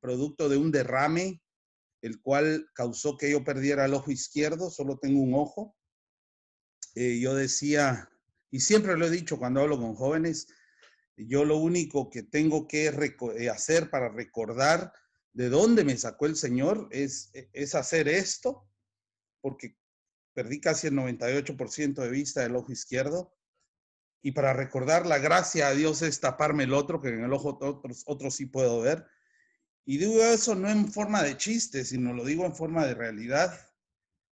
producto de un derrame, el cual causó que yo perdiera el ojo izquierdo, solo tengo un ojo. Yo decía, y siempre lo he dicho cuando hablo con jóvenes, yo lo único que tengo que hacer para recordar de dónde me sacó el Señor es hacer esto, porque perdí casi el 98% de vista del ojo izquierdo. Y para recordar la gracia a Dios es taparme el otro, que en el ojo otro sí puedo ver. Y digo eso no en forma de chiste, sino lo digo en forma de realidad,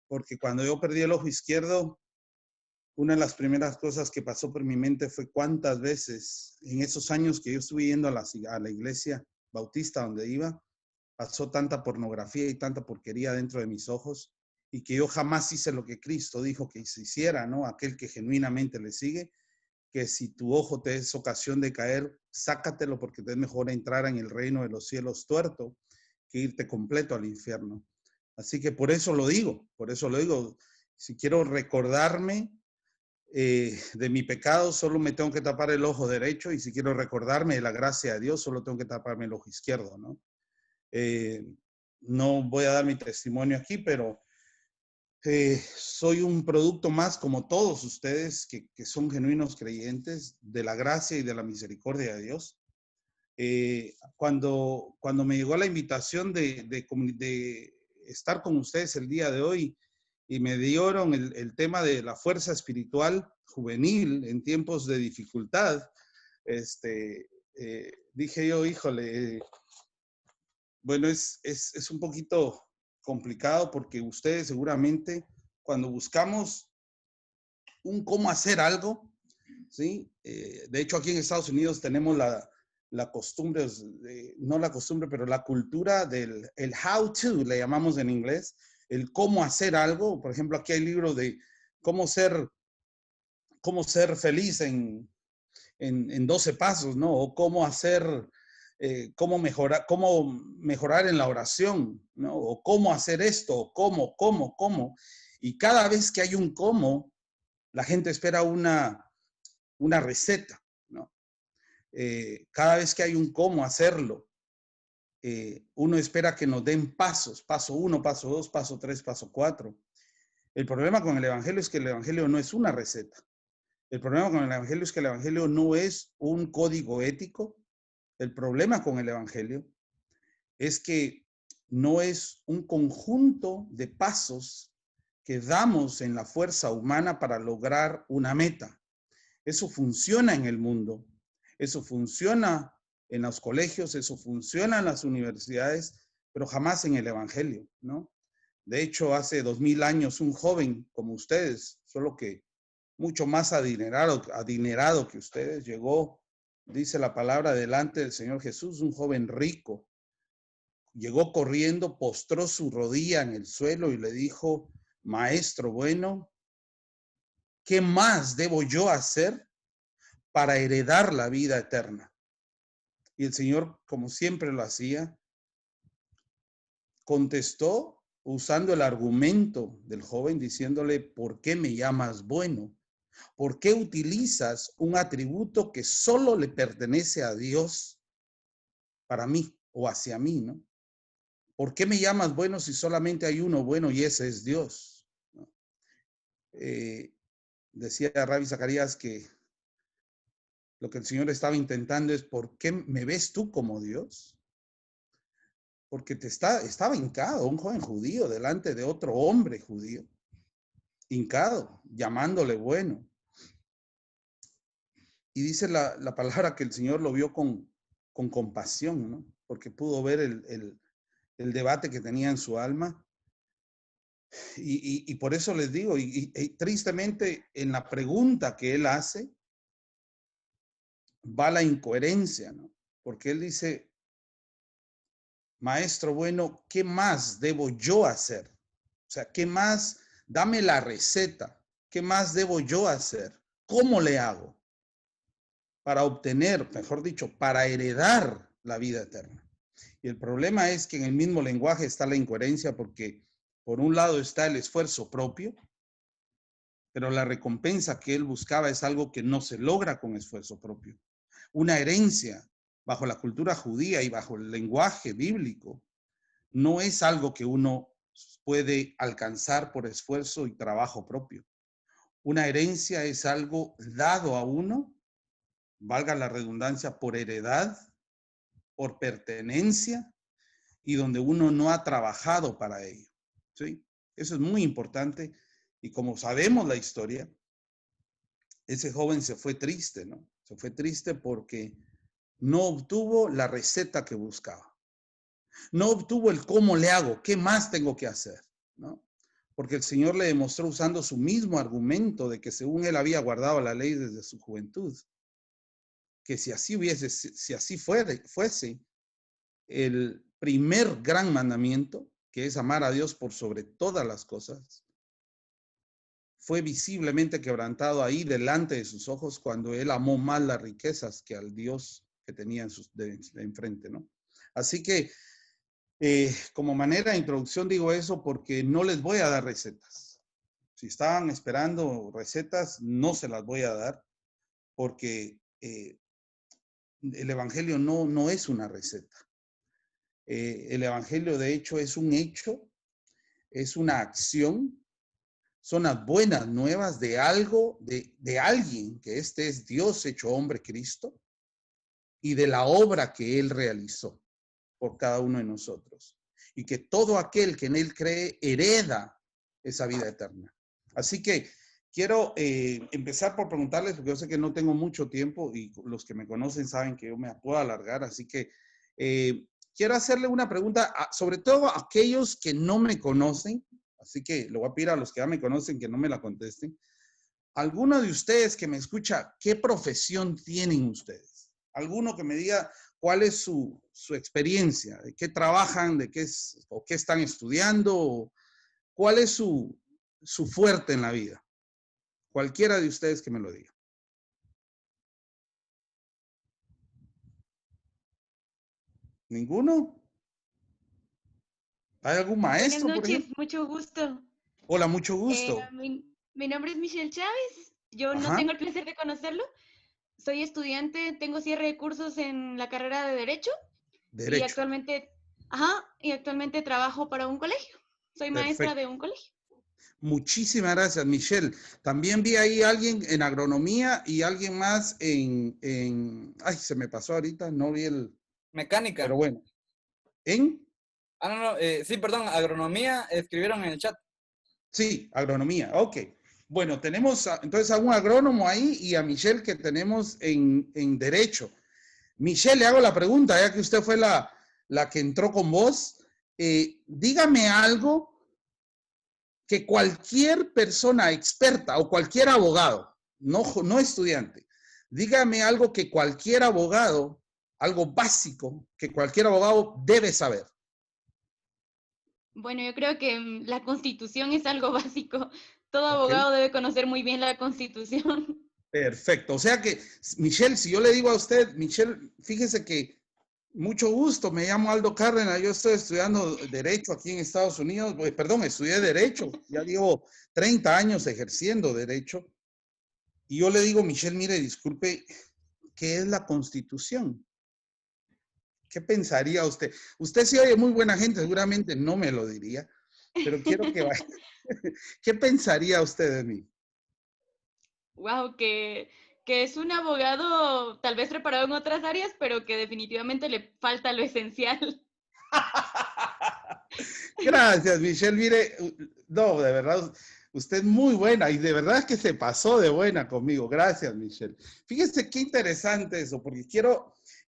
porque cuando yo perdí el ojo izquierdo, una de las primeras cosas que pasó por mi mente fue cuántas veces en esos años que yo estuve yendo a la iglesia bautista donde iba, pasó tanta pornografía y tanta porquería dentro de mis ojos, y que yo jamás hice lo que Cristo dijo que se hiciera, ¿no? Aquel que genuinamente le sigue, que si tu ojo te es ocasión de caer, sácatelo porque te es mejor entrar en el reino de los cielos tuerto que irte completo al infierno. Así que por eso lo digo, si quiero recordarme de mi pecado, solo me tengo que tapar el ojo derecho, y si quiero recordarme de la gracia de Dios, solo tengo que taparme el ojo izquierdo, ¿no? No voy a dar mi testimonio aquí, pero soy un producto más como todos ustedes que son genuinos creyentes de la gracia y de la misericordia de Dios. Cuando me llegó la invitación de estar con ustedes el día de hoy y me dieron el tema de la fuerza espiritual juvenil en tiempos de dificultad, dije yo, híjole, bueno, es un poquito complicado porque ustedes seguramente cuando buscamos un cómo hacer algo, ¿sí? De hecho, aquí en Estados Unidos tenemos la costumbre, no la costumbre, pero la cultura del el how to, le llamamos en inglés, el cómo hacer algo. Por ejemplo, aquí hay libros de cómo ser, cómo ser feliz en 12 pasos, ¿no? O cómo hacer, cómo mejorar en la oración, ¿no? O cómo hacer esto, o cómo. Y cada vez que hay un cómo, la gente espera una receta, ¿no? Cada vez que hay un cómo hacerlo, uno espera que nos den pasos, paso 1, paso 2, paso 3, paso 4. El problema con el Evangelio es que el Evangelio no es una receta. El problema con el Evangelio es que el Evangelio no es un código ético. El problema con el Evangelio es que no es un conjunto de pasos que damos en la fuerza humana para lograr una meta. Eso funciona en el mundo, eso funciona en los colegios, eso funciona en las universidades, pero jamás en el Evangelio, ¿no? De hecho, hace 2000 años un joven como ustedes, solo que mucho más adinerado que ustedes, llegó, dice la palabra, delante del Señor Jesús, un joven rico. Llegó corriendo, postró su rodilla en el suelo y le dijo, maestro bueno, ¿qué más debo yo hacer para heredar la vida eterna? Y el Señor, como siempre lo hacía, contestó usando el argumento del joven, diciéndole, ¿por qué me llamas bueno? ¿Por qué utilizas un atributo que solo le pertenece a Dios para mí o hacia mí, ¿no? ¿Por qué me llamas bueno si solamente hay uno bueno y ese es Dios? ¿No? Decía Rabbi Zacarías que lo que el Señor estaba intentando es, ¿por qué me ves tú como Dios? Porque estaba hincado un joven judío delante de otro hombre judío, hincado, llamándole bueno. Y dice la palabra que el Señor lo vio con compasión, ¿no? Porque pudo ver el debate que tenía en su alma. Y por eso les digo, y tristemente en la pregunta que él hace, va la incoherencia, ¿no? Porque él dice, maestro bueno, ¿qué más debo yo hacer? O sea, ¿qué más? Dame la receta. ¿Qué más debo yo hacer? ¿Cómo le hago para obtener, mejor dicho, para heredar la vida eterna? Y el problema es que en el mismo lenguaje está la incoherencia porque por un lado está el esfuerzo propio, pero la recompensa que él buscaba es algo que no se logra con esfuerzo propio. Una herencia bajo la cultura judía y bajo el lenguaje bíblico, no es algo que uno puede alcanzar por esfuerzo y trabajo propio. Una herencia es algo dado a uno, valga la redundancia, por heredad, por pertenencia y donde uno no ha trabajado para ello. ¿Sí? Eso es muy importante y como sabemos la historia, ese joven se fue triste, ¿no? Se fue triste porque no obtuvo la receta que buscaba. No obtuvo el cómo le hago, qué más tengo que hacer, ¿no? Porque el Señor le demostró usando su mismo argumento de que según él había guardado la ley desde su juventud, que si así fuese, el primer gran mandamiento, que es amar a Dios por sobre todas las cosas, fue visiblemente quebrantado ahí delante de sus ojos cuando él amó más las riquezas que al Dios que tenía de enfrente, ¿no? Así que como manera de introducción digo eso porque no les voy a dar recetas. Si estaban esperando recetas, no se las voy a dar porque el Evangelio no es una receta. El Evangelio de hecho es un hecho, es una acción, son las buenas nuevas de algo, de alguien, que este es Dios hecho hombre, Cristo, y de la obra que Él realizó por cada uno de nosotros. Y que todo aquel que en Él cree hereda esa vida eterna. Así que quiero empezar por preguntarles, porque yo sé que no tengo mucho tiempo y los que me conocen saben que yo me puedo alargar, así que quiero hacerle una pregunta, sobre todo a aquellos que no me conocen, así que le voy a pedir a los que ya me conocen que no me la contesten. ¿Alguno de ustedes que me escucha, qué profesión tienen ustedes? ¿Alguno que me diga cuál es su experiencia? ¿De qué trabajan? ¿De qué es, o qué están estudiando? O ¿cuál es su fuerte en la vida? Cualquiera de ustedes que me lo diga. ¿Ninguno? ¿Hay algún Buenas maestro, por noches, ejemplo? mucho gusto. Hola, mucho gusto. Mi nombre es Michelle Chávez. Yo no Ajá, tengo el placer de conocerlo. Soy estudiante, tengo cierre de cursos en la carrera de Derecho y derecho. actualmente trabajo para un colegio. Soy maestra Perfecto. de un colegio. Muchísimas gracias, Michelle. También vi ahí alguien en agronomía y alguien más ay, se me pasó ahorita, no vi Mecánica. pero bueno, ¿en? No, sí, perdón, agronomía, escribieron en el chat. Sí, agronomía, ok. Bueno, tenemos entonces a un agrónomo ahí y a Michelle que tenemos en derecho. Michelle, le hago la pregunta, ya que usted fue la que entró con vos. Dígame algo que cualquier persona experta o cualquier abogado, no estudiante, dígame algo que cualquier abogado, algo básico que cualquier abogado debe saber. Bueno, yo creo que la Constitución es algo básico. Todo Ok. abogado debe conocer muy bien la Constitución. Perfecto. O sea que, Michelle, si yo le digo a usted, Michelle, fíjese que mucho gusto, me llamo Aldo Cárdenas, yo estoy estudiando Derecho aquí en Estados Unidos, perdón, estudié Derecho, ya llevo 30 años ejerciendo Derecho, y yo le digo, Michelle, mire, disculpe, ¿qué es la Constitución? ¿Qué pensaría usted? Usted sí oye muy buena gente, seguramente no me lo diría, pero quiero que vaya. ¿Qué pensaría usted de mí? Wow, que es un abogado tal vez preparado en otras áreas, pero que definitivamente le falta lo esencial. Gracias, Michelle. Mire, no, de verdad, usted es muy buena y de verdad es que se pasó de buena conmigo. Gracias, Michelle. Fíjese qué interesante eso, porque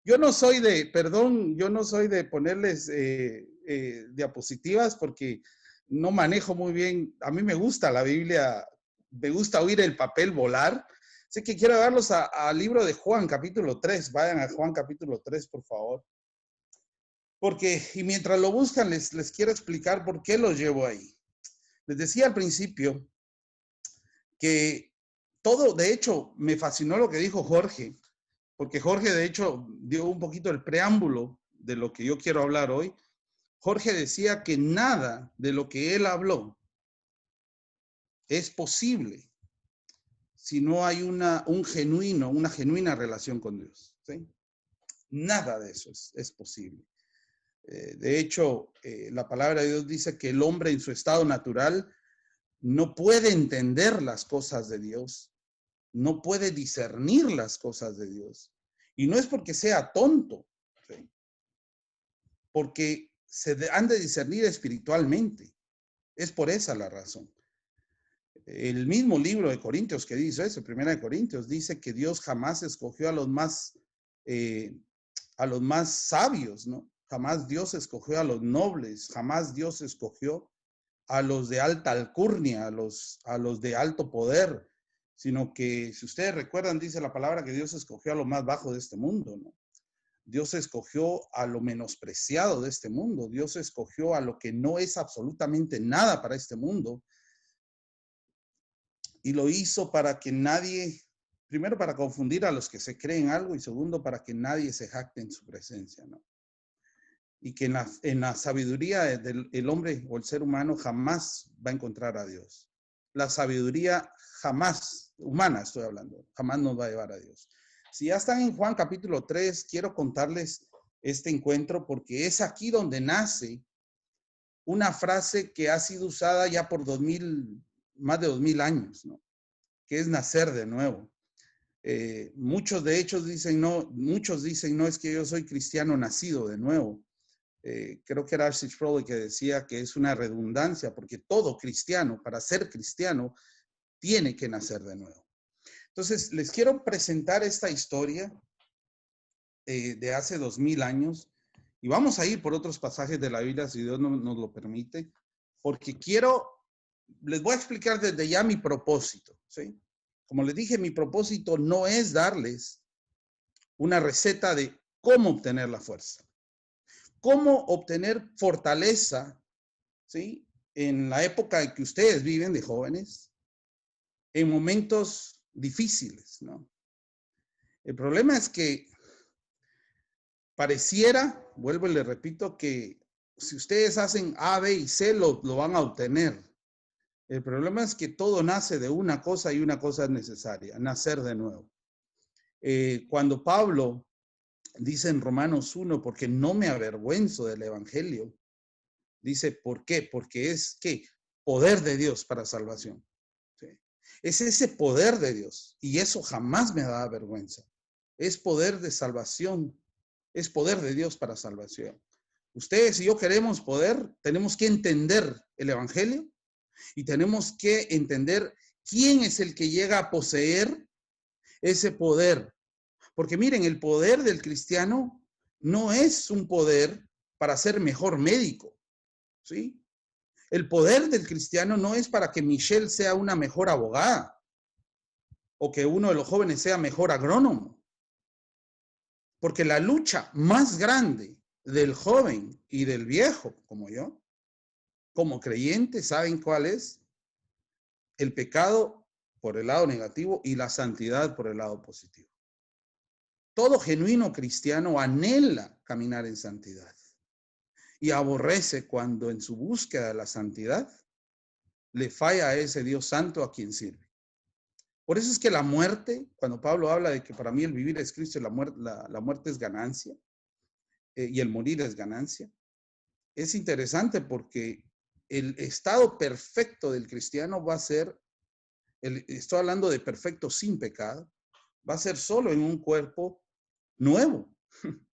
yo no soy perdón, yo no soy de ponerles diapositivas porque no manejo muy bien. A mí me gusta la Biblia, me gusta oír el papel volar. Así que quiero darlos al libro de Juan, capítulo 3. Vayan a Juan, capítulo 3, por favor. Porque, y mientras lo buscan, les quiero explicar por qué los llevo ahí. Les decía al principio que todo, de hecho, me fascinó lo que dijo Jorge, porque Jorge, de hecho, dio un poquito el preámbulo de lo que yo quiero hablar hoy. Jorge decía que nada de lo que él habló es posible si no hay una genuina relación con Dios. ¿Sí? Nada de eso es posible. De hecho, la palabra de Dios dice que el hombre en su estado natural no puede entender las cosas de Dios, no puede discernir las cosas de Dios. Y no es porque sea tonto, ¿sí? Porque han de discernir espiritualmente. Es por esa la razón. El mismo libro de Corintios que dice eso, Primera de Corintios, dice que Dios jamás escogió a los más sabios, ¿no? Jamás Dios escogió a los nobles, jamás Dios escogió a los de alta alcurnia, a los de alto poder, sino que, si ustedes recuerdan, dice la palabra que Dios escogió a lo más bajo de este mundo, ¿no? Dios escogió a lo menospreciado de este mundo, Dios escogió a lo que no es absolutamente nada para este mundo, y lo hizo para que nadie, primero para confundir a los que se creen algo, y segundo para que nadie se jacte en su presencia, ¿no? Y que en la sabiduría del hombre o el ser humano jamás va a encontrar a Dios. La sabiduría jamás, humana estoy hablando, jamás nos va a llevar a Dios. Si ya están en Juan capítulo 3, quiero contarles este encuentro porque es aquí donde nace una frase que ha sido usada ya por más de 2000 años, ¿no? Que es nacer de nuevo. Muchos dicen, no, es que yo soy cristiano nacido de nuevo. Creo que era R.C. Sproul que decía que es una redundancia, porque todo cristiano, para ser cristiano, tiene que nacer de nuevo. Entonces, les quiero presentar esta historia de hace 2000 años, y vamos a ir por otros pasajes de la Biblia, si Dios nos lo permite, porque les voy a explicar desde ya mi propósito, ¿sí? Como les dije, mi propósito no es darles una receta de cómo obtener la fuerza. Cómo obtener fortaleza, ¿sí? En la época en que ustedes viven de jóvenes, en momentos difíciles, ¿no? El problema es que pareciera, vuelvo y le repito, que si ustedes hacen A, B y C, lo van a obtener. El problema es que todo nace de una cosa y una cosa es necesaria, nacer de nuevo. Cuando Pablo dice en Romanos 1, porque no me avergüenzo del evangelio, dice, ¿por qué? Porque es ¿qué? Poder de Dios para salvación. ¿Sí? Es ese poder de Dios y eso jamás me da vergüenza. Es poder de salvación, es poder de Dios para salvación. Ustedes y yo queremos poder, tenemos que entender el evangelio y tenemos que entender quién es el que llega a poseer ese poder. Porque miren, el poder del cristiano no es un poder para ser mejor médico, ¿sí? El poder del cristiano no es para que Michelle sea una mejor abogada o que uno de los jóvenes sea mejor agrónomo. Porque la lucha más grande del joven y del viejo, como yo, como creyente, ¿saben cuál es? El pecado por el lado negativo y la santidad por el lado positivo. Todo genuino cristiano anhela caminar en santidad y aborrece cuando en su búsqueda de la santidad le falla a ese Dios santo a quien sirve. Por eso es que la muerte, cuando Pablo habla de que para mí el vivir es Cristo y la muerte es ganancia, y el morir es ganancia, es interesante porque el estado perfecto del cristiano va a ser, estoy hablando de perfecto sin pecado, va a ser solo en un cuerpo nuevo,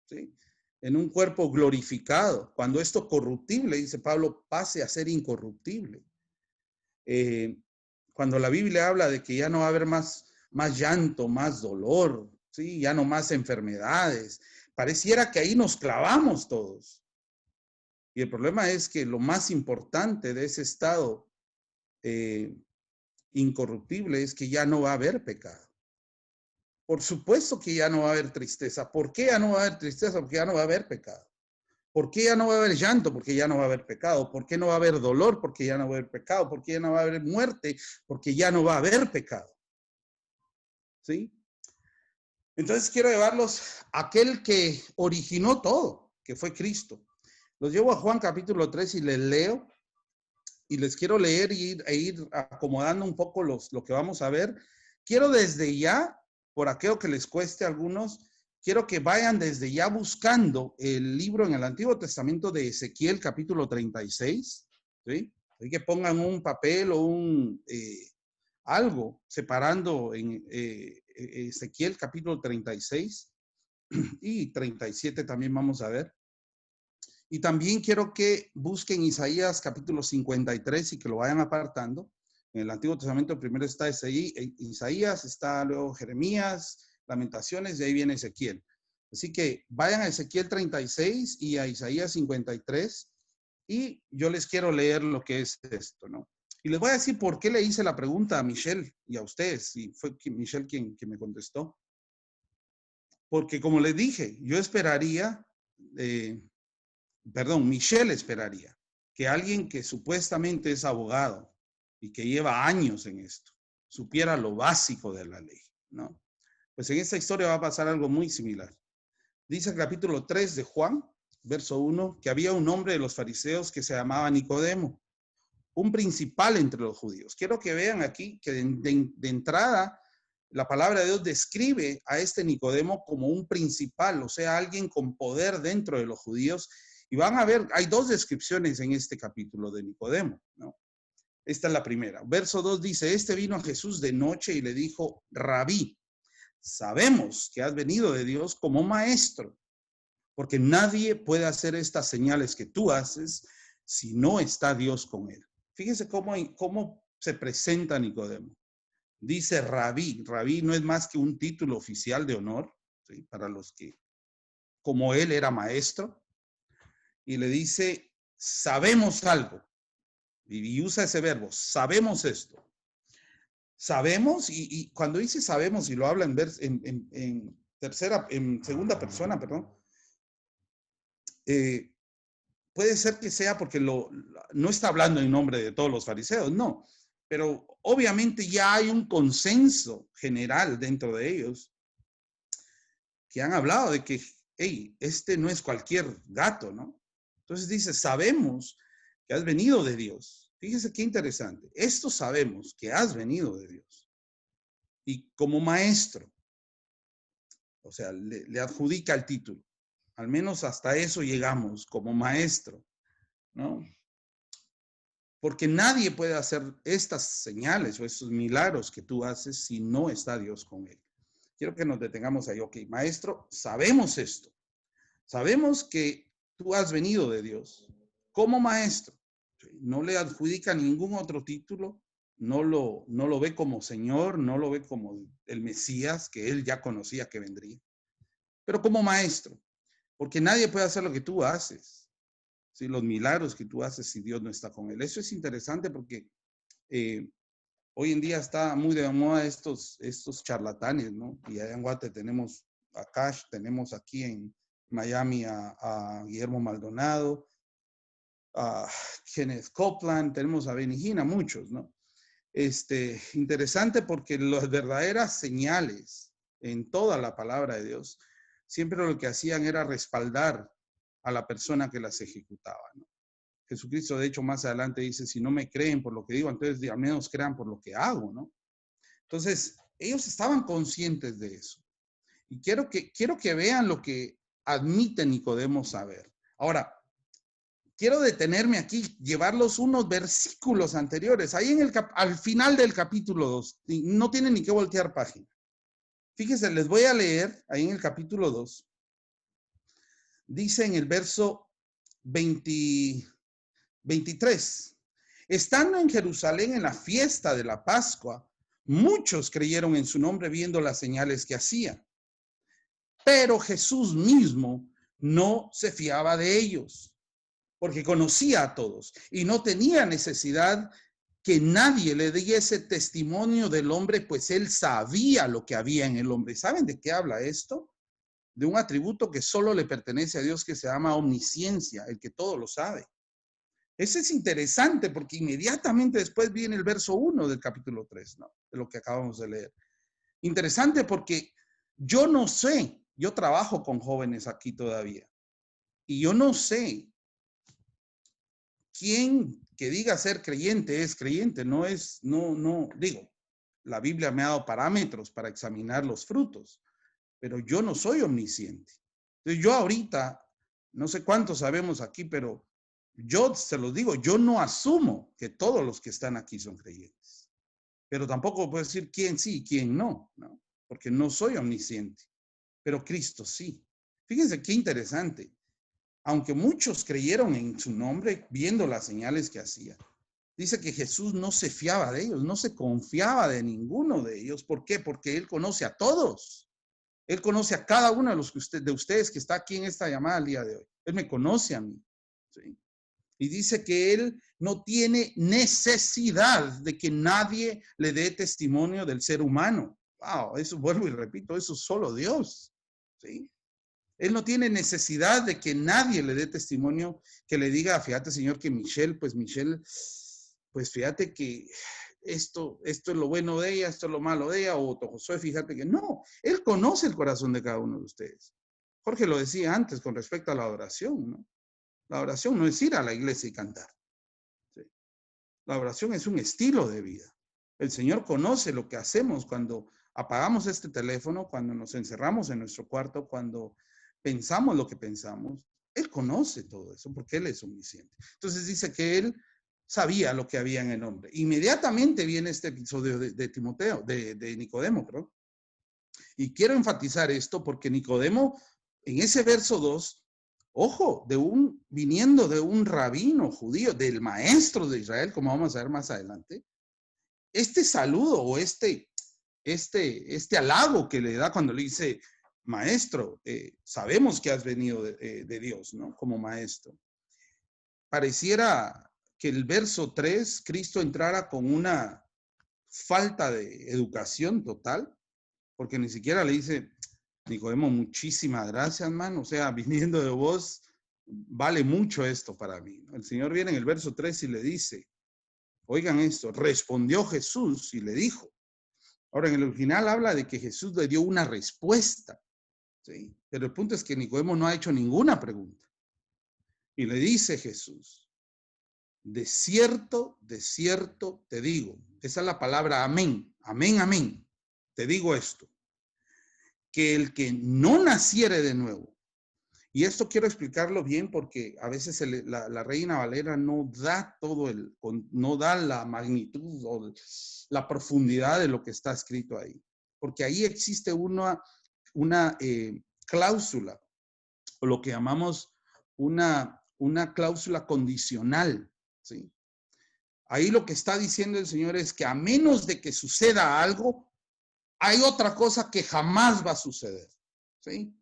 ¿sí? En un cuerpo glorificado, cuando esto corruptible, dice Pablo, pase a ser incorruptible. Cuando la Biblia habla de que ya no va a haber más llanto, más dolor, ¿sí? Ya no más enfermedades, pareciera que ahí nos clavamos todos. Y el problema es que lo más importante de ese estado incorruptible es que ya no va a haber pecado. Por supuesto que ya no va a haber tristeza. ¿Por qué ya no va a haber tristeza? Porque ya no va a haber pecado. ¿Por qué ya no va a haber llanto? Porque ya no va a haber pecado. ¿Por qué no va a haber dolor? Porque ya no va a haber pecado. ¿Por qué ya no va a haber muerte? Porque ya no va a haber pecado. ¿Sí? Entonces quiero llevarlos a aquel que originó todo, que fue Cristo. Los llevo a Juan capítulo 3 y les leo. Y les quiero leer e ir acomodando un poco lo que vamos a ver. Quiero desde ya, por aquello que les cueste a algunos, quiero que vayan desde ya buscando el libro en el Antiguo Testamento de Ezequiel, capítulo 36, ¿sí? Hay que pongan un papel o algo separando en Ezequiel, capítulo 36 y 37 también vamos a ver. Y también quiero que busquen Isaías, capítulo 53 y que lo vayan apartando. En el Antiguo Testamento primero está Isaías, está luego Jeremías, Lamentaciones, y ahí viene Ezequiel. Así que vayan a Ezequiel 36 y a Isaías 53 y yo les quiero leer lo que es esto, ¿no? Y les voy a decir por qué le hice la pregunta a Michelle y a ustedes, y fue Michelle quien me contestó. Porque como les dije, yo esperaría, Michelle esperaría que alguien que supuestamente es abogado y que lleva años en esto, supiera lo básico de la ley, ¿no? Pues en esta historia va a pasar algo muy similar. Dice el capítulo 3 de Juan, verso 1, que había un hombre de los fariseos que se llamaba Nicodemo, un principal entre los judíos. Quiero que vean aquí que de entrada la palabra de Dios describe a este Nicodemo como un principal, o sea, alguien con poder dentro de los judíos. Y van a ver, hay dos descripciones en este capítulo de Nicodemo, ¿no? Esta es la primera. Verso 2 dice, este vino a Jesús de noche y le dijo, Rabí, sabemos que has venido de Dios como maestro, porque nadie puede hacer estas señales que tú haces si no está Dios con él. Fíjense cómo se presenta Nicodemo. Dice Rabí. Rabí no es más que un título oficial de honor, ¿sí? Para los que, como él era maestro, y le dice, sabemos algo. Y usa ese verbo, sabemos esto. Sabemos, y cuando dice sabemos y lo habla en segunda persona, perdón, puede ser que sea porque no está hablando en nombre de todos los fariseos, no, pero obviamente ya hay un consenso general dentro de ellos que han hablado de que, hey, este no es cualquier gato, ¿no? Entonces dice, sabemos que has venido de Dios. Fíjese qué interesante. Esto sabemos que has venido de Dios. Y como maestro, o sea, le adjudica el título. Al menos hasta eso llegamos como maestro, ¿no? Porque nadie puede hacer estas señales o estos milagros que tú haces si no está Dios con él. Quiero que nos detengamos ahí. Ok, maestro, sabemos esto. Sabemos que tú has venido de Dios como maestro. No le adjudica ningún otro título. No lo ve como Señor, no lo ve como el Mesías, que él ya conocía que vendría. Pero como maestro. Porque nadie puede hacer lo que tú haces. ¿Sí? Los milagros que tú haces si Dios no está con él. Eso es interesante porque hoy en día está muy de moda estos charlatanes, ¿no? Y allá en Guate tenemos a Cash, tenemos aquí en Miami a Guillermo Maldonado, a Kenneth Copeland, tenemos a Benny Hinn, muchos, ¿no? Interesante porque las verdaderas señales en toda la palabra de Dios, siempre lo que hacían era respaldar a la persona que las ejecutaba, ¿no? Jesucristo, de hecho, más adelante dice, si no me creen por lo que digo, entonces al menos crean por lo que hago, ¿no? Entonces, ellos estaban conscientes de eso. Y quiero que vean lo que admite Nicodemo saber. Ahora, quiero detenerme aquí, llevarlos unos versículos anteriores, ahí al final del capítulo 2, y no tienen ni que voltear página. Fíjense, les voy a leer ahí en el capítulo 2. Dice en el verso 23, estando en Jerusalén en la fiesta de la Pascua, muchos creyeron en su nombre viendo las señales que hacía. Pero Jesús mismo no se fiaba de ellos, porque conocía a todos y no tenía necesidad que nadie le diese testimonio del hombre, pues él sabía lo que había en el hombre. ¿Saben de qué habla esto? De un atributo que solo le pertenece a Dios, que se llama omnisciencia, el que todo lo sabe. Eso es interesante porque inmediatamente después viene el verso 1 del capítulo 3, ¿no? De lo que acabamos de leer. Interesante porque yo no sé, yo trabajo con jóvenes aquí todavía, y yo no sé quién que diga ser creyente es creyente, no, digo, la Biblia me ha dado parámetros para examinar los frutos, pero yo no soy omnisciente. Entonces yo ahorita, no sé cuántos sabemos aquí, pero yo se los digo, yo no asumo que todos los que están aquí son creyentes. Pero tampoco puedo decir quién sí y quién no, ¿no? Porque no soy omnisciente, pero Cristo sí. Fíjense qué interesante. Aunque muchos creyeron en su nombre viendo las señales que hacía, dice que Jesús no se fiaba de ellos, no se confiaba de ninguno de ellos. ¿Por qué? Porque Él conoce a todos. Él conoce a cada uno de los de ustedes que está aquí en esta llamada el día de hoy. Él me conoce a mí. ¿Sí? Y dice que Él no tiene necesidad de que nadie le dé testimonio del ser humano. Wow, eso vuelvo y repito, eso es solo Dios. ¿Sí? Él no tiene necesidad de que nadie le dé testimonio, que le diga, fíjate, Señor, que Michelle, pues fíjate que esto es lo bueno de ella, esto es lo malo de ella, o Josué, fíjate que no. Él conoce el corazón de cada uno de ustedes. Jorge lo decía antes con respecto a la oración, ¿no? La oración no es ir a la iglesia y cantar. ¿Sí? La oración es un estilo de vida. El Señor conoce lo que hacemos cuando apagamos este teléfono, cuando nos encerramos en nuestro cuarto, cuando pensamos lo que pensamos. Él conoce todo eso porque Él es omnisciente. Entonces dice que Él sabía lo que había en el hombre. Inmediatamente viene este episodio de Timoteo, de Nicodemo, creo. Y quiero enfatizar esto porque Nicodemo, en ese verso 2, ojo, viniendo de un rabino judío, del maestro de Israel, como vamos a ver más adelante, este saludo o este halago que le da cuando le dice, maestro, sabemos que has venido de Dios, ¿no? Como maestro. Pareciera que el verso 3, Cristo entrara con una falta de educación total, porque ni siquiera le dice, Nicodemo, muchísimas gracias, hermano. O sea, viniendo de vos, vale mucho esto para mí. El Señor viene en el verso 3 y le dice, oigan esto, respondió Jesús y le dijo. Ahora, en el original habla de que Jesús le dio una respuesta, ¿sí? Pero el punto es que Nicodemo no ha hecho ninguna pregunta. Y le dice Jesús, de cierto te digo, esa es la palabra amén, amén, amén, te digo esto, que el que no naciere de nuevo, y esto quiero explicarlo bien porque a veces la Reina Valera no da no da la magnitud o la profundidad de lo que está escrito ahí, porque ahí existe una cláusula, o lo que llamamos una cláusula condicional, ¿sí? Ahí lo que está diciendo el Señor es que a menos de que suceda algo, hay otra cosa que jamás va a suceder, ¿sí?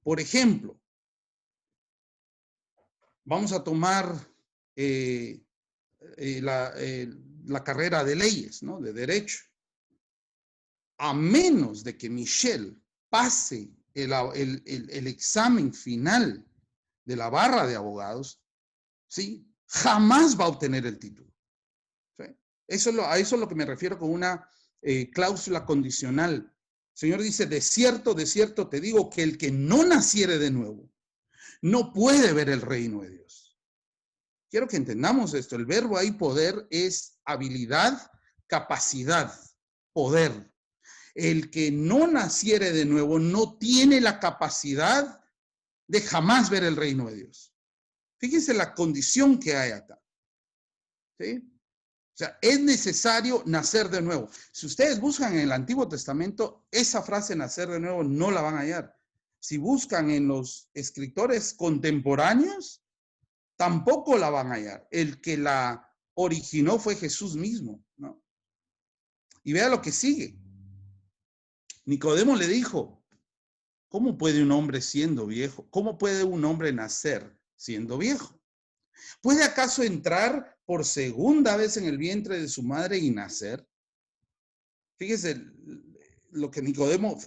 Por ejemplo, vamos a tomar la carrera de leyes, ¿no? De derecho. A menos de que Michelle pase el examen final de la barra de abogados, ¿sí? Jamás va a obtener el título. ¿Sí? A eso es lo que me refiero con una cláusula condicional. El Señor dice, de cierto te digo que el que no naciere de nuevo no puede ver el reino de Dios. Quiero que entendamos esto. El verbo ahí poder es habilidad, capacidad, poder. El que no naciere de nuevo no tiene la capacidad de jamás ver el reino de Dios. Fíjense la condición que hay acá. ¿Sí? O sea, es necesario nacer de nuevo. Si ustedes buscan en el Antiguo Testamento, esa frase nacer de nuevo no la van a hallar. Si buscan en los escritores contemporáneos, tampoco la van a hallar. El que la originó fue Jesús mismo, ¿no? Y vea lo que sigue. Nicodemo le dijo, ¿cómo puede un hombre siendo viejo? ¿Cómo puede un hombre nacer siendo viejo? ¿Puede acaso entrar por segunda vez en el vientre de su madre y nacer? Fíjese lo que Nicodemo,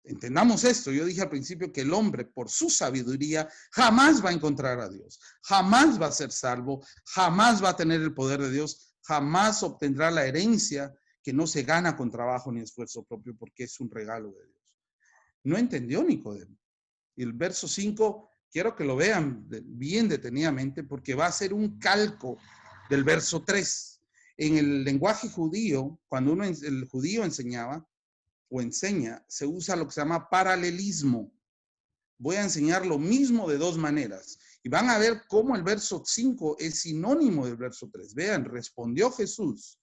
entendamos esto. Yo dije al principio que el hombre, por su sabiduría, jamás va a encontrar a Dios, jamás va a ser salvo, jamás va a tener el poder de Dios, jamás obtendrá la herencia que no se gana con trabajo ni esfuerzo propio porque es un regalo de Dios. No entendió Nicodemo. Y el verso 5, quiero que lo vean bien detenidamente porque va a ser un calco del verso 3. En el lenguaje judío, cuando el judío enseñaba, o enseña, se usa lo que se llama paralelismo. Voy a enseñar lo mismo de dos maneras. Y van a ver cómo el verso 5 es sinónimo del verso 3. Vean, respondió Jesús.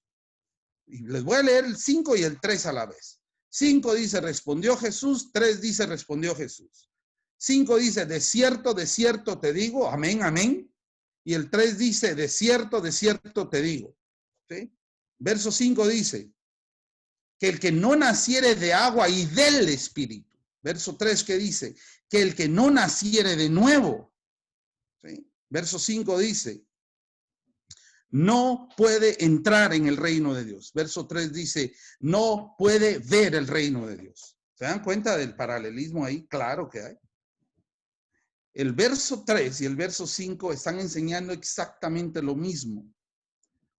Y les voy a leer el 5 y el 3 a la vez. 5 dice, respondió Jesús. 3 dice, respondió Jesús. 5 dice, de cierto te digo, amén, amén. Y el 3 dice, de cierto te digo. ¿Sí? Verso 5 dice, que el que no naciere de agua y del Espíritu. Verso 3 que dice, que el que no naciere de nuevo. ¿Sí? Verso 5 dice, no puede entrar en el reino de Dios. Verso 3 dice, no puede ver el reino de Dios. ¿Se dan cuenta del paralelismo ahí? Claro que hay. El verso 3 y el verso 5 están enseñando exactamente lo mismo.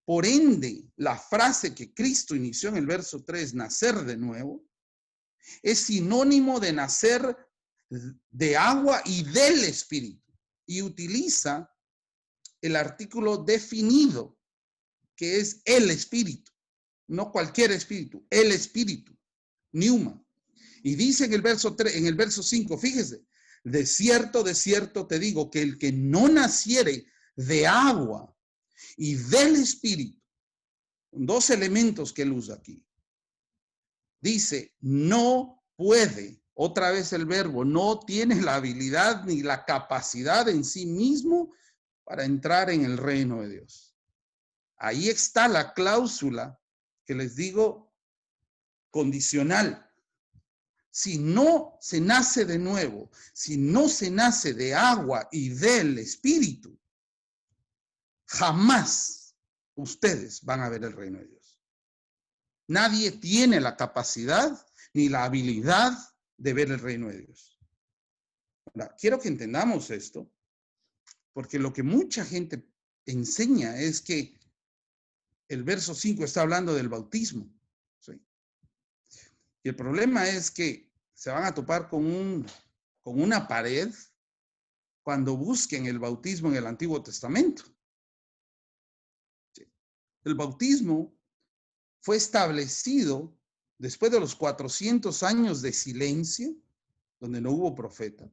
Por ende, la frase que Cristo inició en el verso 3, nacer de nuevo, es sinónimo de nacer de agua y del Espíritu. Y utiliza el artículo definido, que es el Espíritu. No cualquier espíritu, el Espíritu. Pneuma. Y dice en el verso 3, en el verso 5, fíjese, de cierto te digo que el que no naciere de agua y del Espíritu, dos elementos que él usa aquí. Dice, no puede, otra vez el verbo, no tiene la habilidad ni la capacidad en sí mismo para entrar en el reino de Dios. Ahí está la cláusula que les digo condicional. Si no se nace de nuevo, si no se nace de agua y del Espíritu, jamás ustedes van a ver el reino de Dios. Nadie tiene la capacidad ni la habilidad de ver el reino de Dios. Ahora, quiero que entendamos esto, porque lo que mucha gente enseña es que el verso 5 está hablando del bautismo. ¿Sí? Y el problema es que se van a topar con una pared cuando busquen el bautismo en el Antiguo Testamento. ¿Sí? El bautismo fue establecido después de los 400 años de silencio, donde no hubo profeta,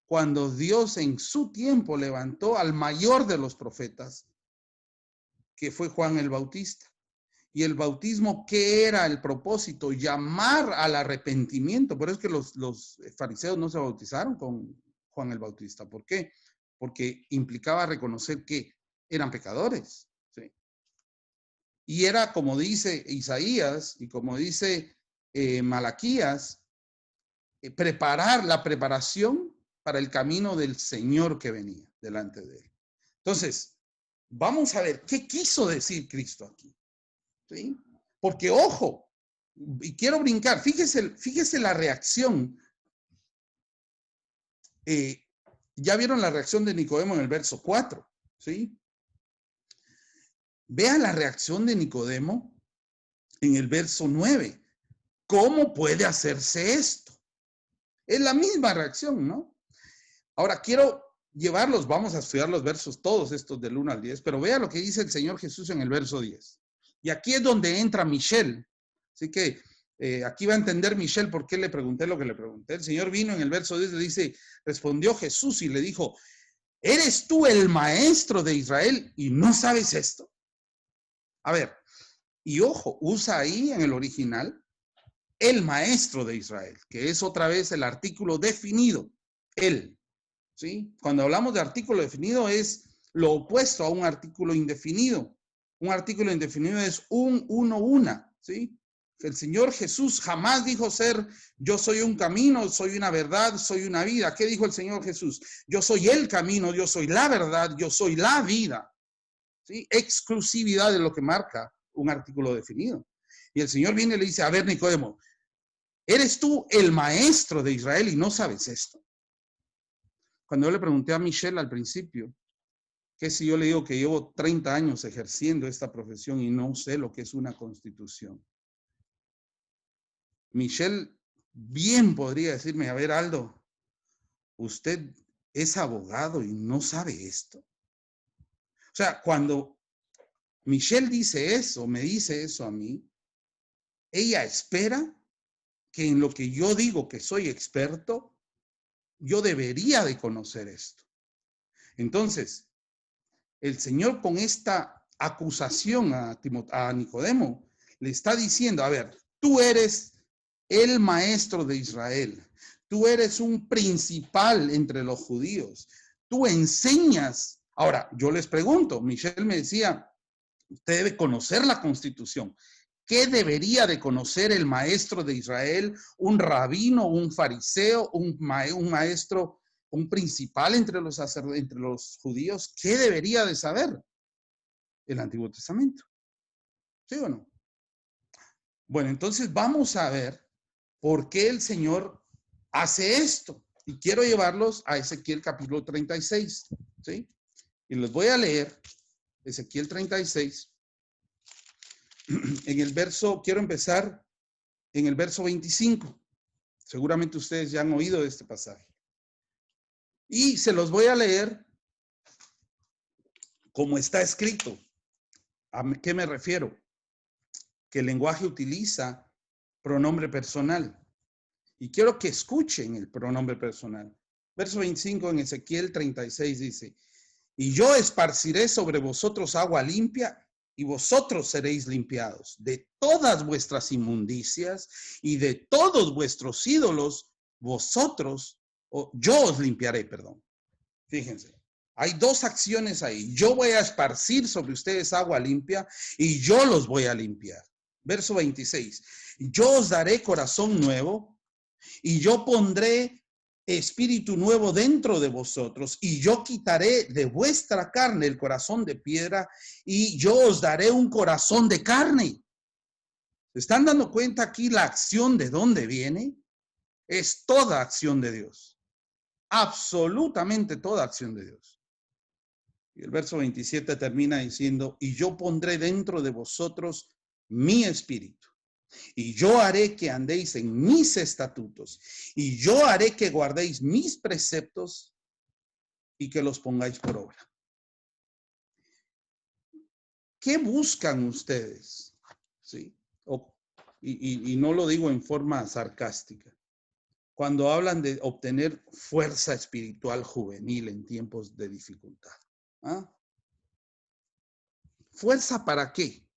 cuando Dios en su tiempo levantó al mayor de los profetas, que fue Juan el Bautista. Y el bautismo, ¿qué era el propósito? Llamar al arrepentimiento. Por eso es que los fariseos no se bautizaron con Juan el Bautista. ¿Por qué? Porque implicaba reconocer que eran pecadores. ¿Sí? Y era, como dice Isaías y como dice Malaquías, preparar la preparación para el camino del Señor que venía delante de él. Entonces, vamos a ver qué quiso decir Cristo aquí. ¿Sí? Porque, ojo, y quiero brincar, fíjese la reacción. Ya vieron la reacción de Nicodemo en el verso 4, ¿sí? Vean la reacción de Nicodemo en el verso 9. ¿Cómo puede hacerse esto? Es la misma reacción, ¿no? Ahora quiero llevarlos, vamos a estudiar los versos todos estos del 1 al 10, pero vea lo que dice el Señor Jesús en el verso 10. Y aquí es donde entra Michelle. Así que aquí va a entender Michelle por qué le pregunté lo que le pregunté. El Señor vino en el verso 10, le dice, respondió Jesús y le dijo, ¿eres tú el maestro de Israel y no sabes esto? A ver, y ojo, usa ahí en el original el maestro de Israel, que es otra vez el artículo definido, él, ¿sí? Cuando hablamos de artículo definido es lo opuesto a un artículo indefinido. Un artículo indefinido es un, uno, una, ¿sí? El Señor Jesús jamás dijo ser, yo soy un camino, soy una verdad, soy una vida. ¿Qué dijo el Señor Jesús? Yo soy el camino, yo soy la verdad, yo soy la vida. ¿Sí? Exclusividad de lo que marca un artículo definido. Y el Señor viene y le dice, a ver, Nicodemo, ¿eres tú el maestro de Israel y no sabes esto? Cuando yo le pregunté a Michelle al principio, que si yo le digo que llevo 30 años ejerciendo esta profesión y no sé lo que es una constitución. Michelle bien podría decirme, a ver, Aldo, usted es abogado y no sabe esto. O sea, cuando Michelle dice eso, me dice eso a mí, ella espera que en lo que yo digo que soy experto, yo debería de conocer esto. Entonces, el Señor con esta acusación a Nicodemo le está diciendo, a ver, tú eres el maestro de Israel, tú eres un principal entre los judíos, tú enseñas. Ahora, yo les pregunto, Michelle me decía, usted debe conocer la Constitución. ¿Qué debería de conocer el maestro de Israel, un rabino, un fariseo, un maestro, un principal entre los judíos? ¿Qué debería de saber? El Antiguo Testamento. ¿Sí o no? Bueno, entonces vamos a ver por qué el Señor hace esto. Y quiero llevarlos a Ezequiel capítulo 36, ¿sí? Y les voy a leer Ezequiel 36. En el verso, quiero empezar en el verso 25. Seguramente ustedes ya han oído de este pasaje. Y se los voy a leer como está escrito. ¿A qué me refiero? Que el lenguaje utiliza pronombre personal. Y quiero que escuchen el pronombre personal. Verso 25 en Ezequiel 36 dice, y yo esparciré sobre vosotros agua limpia y vosotros seréis limpiados de todas vuestras inmundicias y de todos vuestros ídolos, vosotros, yo os limpiaré, perdón. Fíjense, hay dos acciones ahí. Yo voy a esparcir sobre ustedes agua limpia y yo los voy a limpiar. Verso 26, yo os daré corazón nuevo y yo pondré espíritu nuevo dentro de vosotros y yo quitaré de vuestra carne el corazón de piedra y yo os daré un corazón de carne. ¿Se están dando cuenta aquí la acción de dónde viene? Es toda acción de Dios. Absolutamente toda acción de Dios. Y el verso 27 termina diciendo, y yo pondré dentro de vosotros mi espíritu. Y yo haré que andéis en mis estatutos, y yo haré que guardéis mis preceptos y que los pongáis por obra. ¿Qué buscan ustedes? ¿Sí? Y no lo digo en forma sarcástica. Cuando hablan de obtener fuerza espiritual juvenil en tiempos de dificultad. ¿Ah? ¿Fuerza para qué?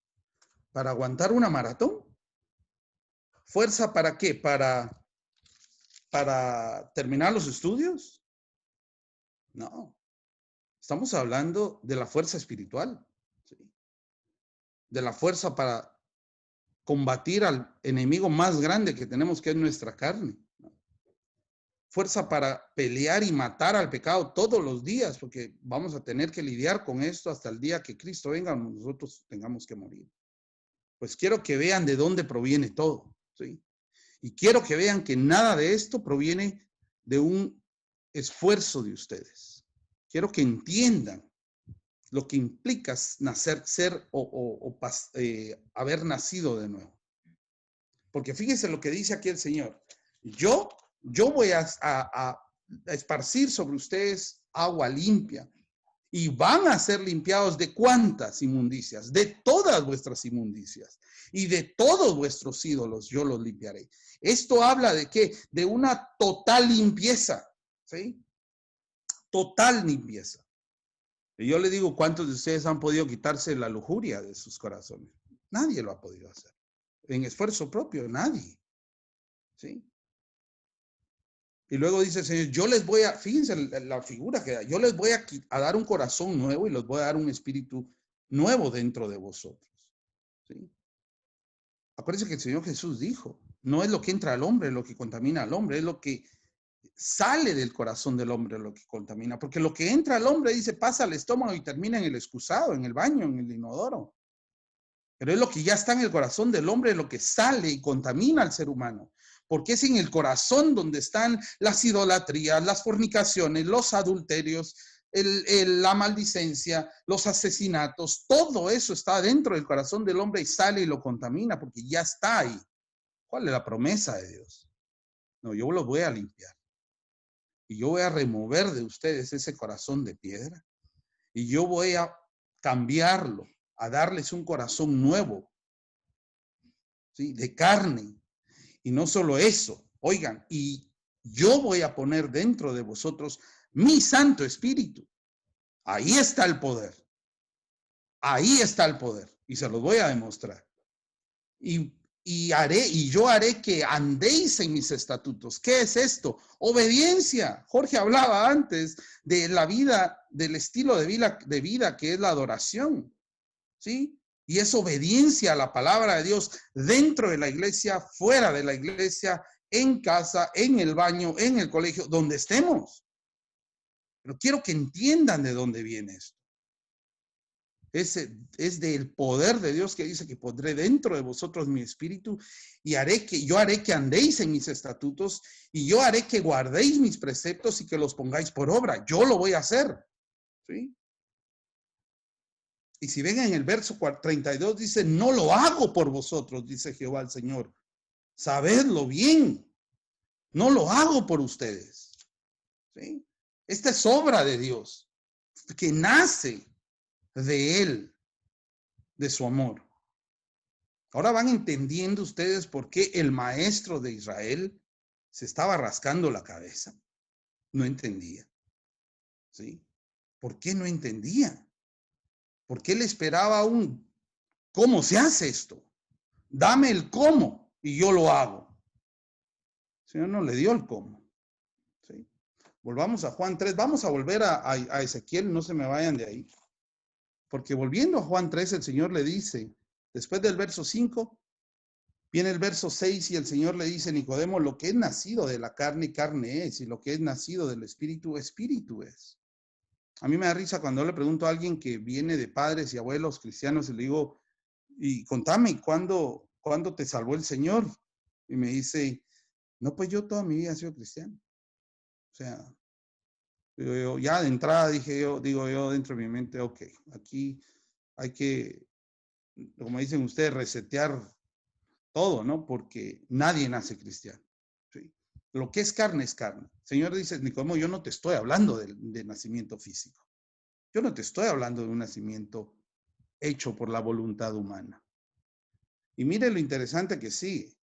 ¿Para aguantar una maratón? ¿Fuerza para qué? ¿Para terminar los estudios? No. Estamos hablando de la fuerza espiritual, ¿sí? De la fuerza para combatir al enemigo más grande que tenemos, que es nuestra carne, ¿no? Fuerza para pelear y matar al pecado todos los días, porque vamos a tener que lidiar con esto hasta el día que Cristo venga, nosotros tengamos que morir. Pues quiero que vean de dónde proviene todo, ¿sí? Y quiero que vean que nada de esto proviene de un esfuerzo de ustedes. Quiero que entiendan lo que implica nacer, ser haber nacido de nuevo. Porque fíjense lo que dice aquí el Señor. Yo voy a esparcir sobre ustedes agua limpia y van a ser limpiados de ¿cuántas inmundicias? De todas vuestras inmundicias y de todos vuestros ídolos yo los limpiaré. Esto habla de ¿qué? De una total limpieza, ¿sí? Total limpieza. Y yo le digo, ¿cuántos de ustedes han podido quitarse la lujuria de sus corazones? Nadie lo ha podido hacer. En esfuerzo propio, nadie. ¿Sí? Y luego dice el Señor, yo les voy a, fíjense la figura que da, yo les voy a dar un corazón nuevo y les voy a dar un espíritu nuevo dentro de vosotros. ¿Sí? Acuérdense que el Señor Jesús dijo, no es lo que entra al hombre lo que contamina al hombre, es lo que sale del corazón del hombre lo que contamina, porque lo que entra al hombre, dice, pasa al estómago y termina en el excusado, en el baño, en el inodoro. Pero es lo que ya está en el corazón del hombre, lo que sale y contamina al ser humano. Porque es en el corazón donde están las idolatrías, las fornicaciones, los adulterios, la maldicencia, los asesinatos. Todo eso está dentro del corazón del hombre y sale y lo contamina porque ya está ahí. ¿Cuál es la promesa de Dios? No, yo los voy a limpiar. Y yo voy a remover de ustedes ese corazón de piedra. Y yo voy a cambiarlo, a darles un corazón nuevo, ¿sí? De carne. Y no solo eso, oigan, y yo voy a poner dentro de vosotros mi Santo Espíritu. Ahí está el poder. Ahí está el poder. Y se los voy a demostrar. Y yo haré que andéis en mis estatutos. ¿Qué es esto? Obediencia. Jorge hablaba antes de la vida, del estilo de vida que es la adoración. ¿Sí? Y es obediencia a la palabra de Dios dentro de la iglesia, fuera de la iglesia, en casa, en el baño, en el colegio, donde estemos. Pero quiero que entiendan de dónde viene esto. Es del poder de Dios que dice que pondré dentro de vosotros mi espíritu y yo haré que andéis en mis estatutos y yo haré que guardéis mis preceptos y que los pongáis por obra. Yo lo voy a hacer. ¿Sí? Y si ven en el verso 32 dice, no lo hago por vosotros, dice Jehová el Señor. Sabedlo bien. No lo hago por ustedes. ¿Sí? Esta es obra de Dios que nace de Él, de su amor. Ahora van entendiendo ustedes por qué el maestro de Israel se estaba rascando la cabeza. No entendía. ¿Sí? ¿Por qué no entendía? ¿Por qué le esperaba un cómo se hace esto? Dame el cómo y yo lo hago. El Señor no le dio el cómo. ¿Sí? Volvamos a Juan 3. Vamos a volver a Ezequiel, no se me vayan de ahí. Porque volviendo a Juan 3, el Señor le dice, después del verso 5, viene el verso 6 y el Señor le dice, Nicodemo, lo que es nacido de la carne, carne es, y lo que es nacido del espíritu, espíritu es. A mí me da risa cuando le pregunto a alguien que viene de padres y abuelos cristianos y le digo, y contame, ¿cuándo te salvó el Señor? Y me dice, no, pues yo toda mi vida he sido cristiano. O sea, yo ya de entrada digo yo dentro de mi mente, ok, aquí hay que, como dicen ustedes, resetear todo, ¿no? Porque nadie nace cristiano. ¿Sí? Lo que es carne es carne. El Señor dice, Nicodemo, yo no te estoy hablando de nacimiento físico. Yo no te estoy hablando de un nacimiento hecho por la voluntad humana. Y mire lo interesante que sigue.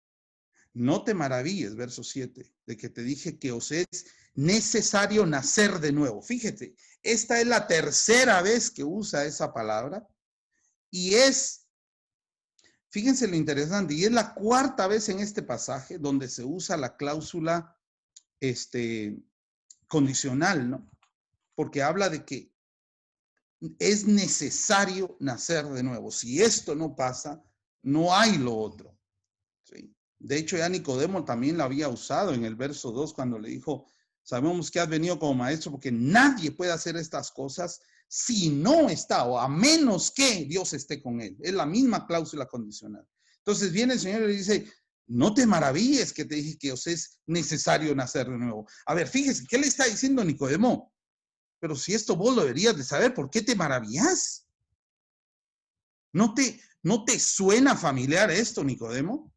No te maravilles, verso 7, de que te dije que os es necesario nacer de nuevo. Fíjate, esta es la tercera vez que usa esa palabra y fíjense lo interesante, y es la cuarta vez en este pasaje donde se usa la cláusula condicional, ¿no? Porque habla de que es necesario nacer de nuevo. Si esto no pasa, no hay lo otro. ¿Sí? De hecho, ya Nicodemo también lo había usado en el verso 2 cuando le dijo, sabemos que has venido como maestro porque nadie puede hacer estas cosas si no está o a menos que Dios esté con él. Es la misma cláusula condicional. Entonces viene el Señor y le dice, no te maravilles que te dije que os es necesario nacer de nuevo. A ver, fíjese, ¿qué le está diciendo Nicodemo? Pero si esto vos lo deberías de saber, ¿por qué te maravillas? ¿No te suena familiar esto, Nicodemo?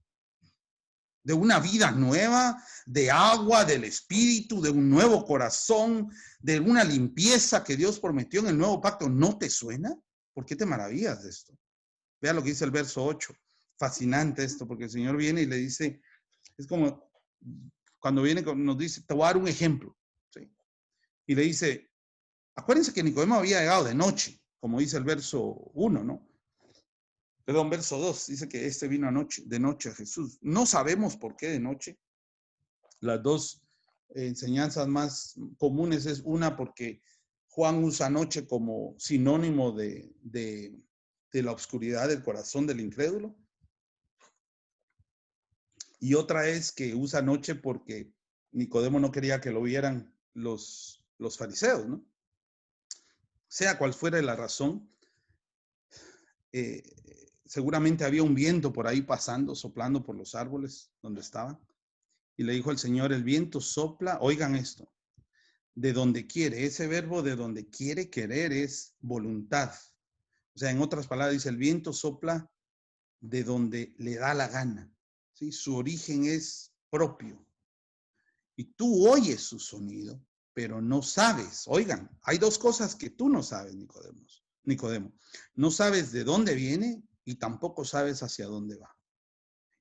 De una vida nueva, de agua, del espíritu, de un nuevo corazón, de una limpieza que Dios prometió en el nuevo pacto, ¿no te suena? ¿Por qué te maravillas de esto? Vea lo que dice el verso 8. Fascinante esto, porque el Señor viene y le dice, es como cuando viene, nos dice, te voy a dar un ejemplo. ¿Sí? Y le dice, acuérdense que Nicodemo había llegado de noche, como dice el verso 1, ¿no? Perdón, verso 2, dice que vino de noche a Jesús. No sabemos por qué de noche. Las dos enseñanzas más comunes es una porque Juan usa noche como sinónimo de la oscuridad del corazón del incrédulo. Y otra es que usa noche porque Nicodemo no quería que lo vieran los fariseos, ¿no? Sea cual fuera la razón, seguramente había un viento por ahí pasando, soplando por los árboles donde estaban. Y le dijo al Señor, el viento sopla, oigan esto, de donde quiere. Ese verbo de donde quiere, querer, es voluntad. O sea, en otras palabras, dice, el viento sopla de donde le da la gana. ¿Sí? Su origen es propio. Y tú oyes su sonido, pero no sabes. Oigan, hay dos cosas que tú no sabes, Nicodemo. No sabes de dónde viene y tampoco sabes hacia dónde va.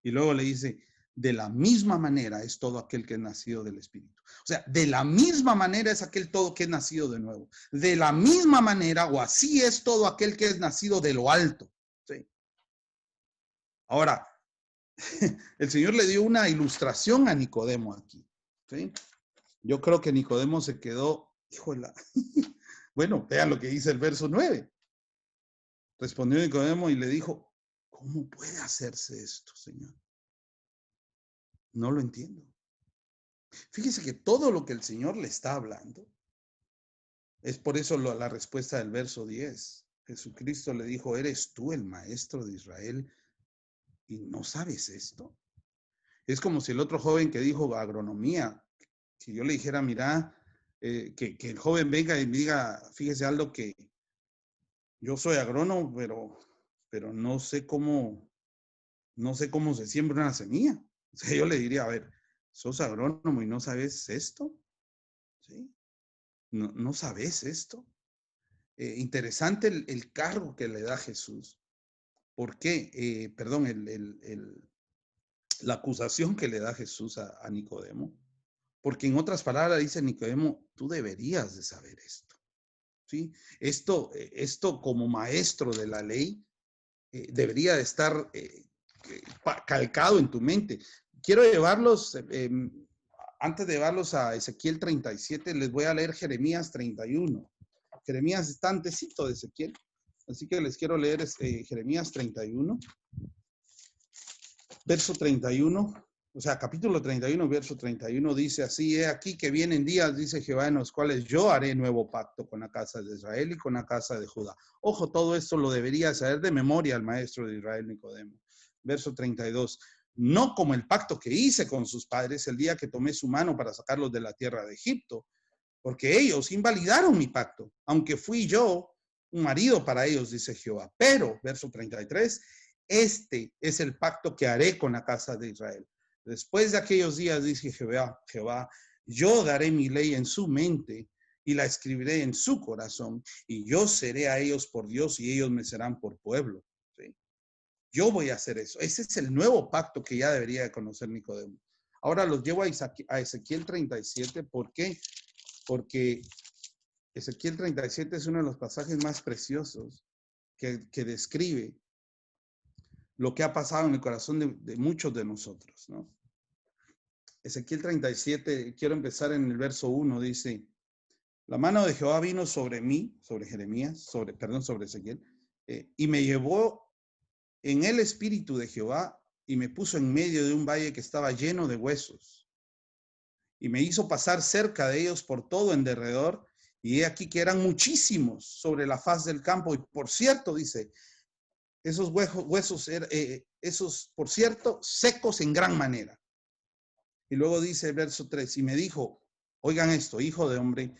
Y luego le dice, de la misma manera es todo aquel que es nacido del Espíritu. O sea, de la misma manera es aquel todo que es nacido de nuevo. De la misma manera, o así es todo aquel que es nacido de lo alto. ¿Sí? Ahora, el Señor le dio una ilustración a Nicodemo aquí. ¿Sí? Yo creo que Nicodemo se quedó, híjole. Bueno, vean lo que dice el verso 9. Respondió Nicodemo y le dijo, ¿cómo puede hacerse esto, Señor? No lo entiendo. Fíjese que todo lo que el Señor le está hablando, es por eso la respuesta del verso 10. Jesucristo le dijo, ¿eres tú el maestro de Israel y no sabes esto? Es como si el otro joven que dijo agronomía, si yo le dijera, mira, que el joven venga y me diga, fíjese Aldo, que yo soy agrónomo, pero no sé cómo se siembra una semilla. O sea, yo le diría, a ver, sos agrónomo y no sabes esto, ¿sí? No sabes esto. Interesante el cargo que le da Jesús. ¿Por qué? Perdón, la acusación que le da Jesús a Nicodemo. Porque en otras palabras dice Nicodemo, tú deberías de saber esto. ¿Sí? Esto como maestro de la ley debería de estar calcado en tu mente. Quiero llevarlos, antes de llevarlos a Ezequiel 37, les voy a leer Jeremías 31. Jeremías está antecito de Ezequiel, así que les quiero leer Jeremías 31, verso 31. O sea, capítulo 31, verso 31 dice así, he aquí que vienen días, dice Jehová, en los cuales yo haré nuevo pacto con la casa de Israel y con la casa de Judá. Ojo, todo esto lo debería saber de memoria el maestro de Israel, Nicodemo. Verso 32, no como el pacto que hice con sus padres el día que tomé su mano para sacarlos de la tierra de Egipto, porque ellos invalidaron mi pacto, aunque fui yo un marido para ellos, dice Jehová. Pero, verso 33, este es el pacto que haré con la casa de Israel. Después de aquellos días, dice Jehová, yo daré mi ley en su mente y la escribiré en su corazón, y yo seré a ellos por Dios y ellos me serán por pueblo. ¿Sí? Yo voy a hacer eso. Ese es el nuevo pacto que ya debería de conocer Nicodemo. Ahora los llevo a Ezequiel 37. ¿Por qué? Porque Ezequiel 37 es uno de los pasajes más preciosos que describe lo que ha pasado en el corazón de muchos de nosotros, ¿no? Ezequiel 37, quiero empezar en el verso 1, dice, la mano de Jehová vino sobre mí, sobre Jeremías, sobre Ezequiel, y me llevó en el espíritu de Jehová y me puso en medio de un valle que estaba lleno de huesos. Y me hizo pasar cerca de ellos por todo en derredor, y he aquí que eran muchísimos sobre la faz del campo. Y por cierto, dice, esos huesos, esos, por cierto, secos en gran manera. Y luego dice el verso 3, y me dijo, oigan esto, hijo de hombre,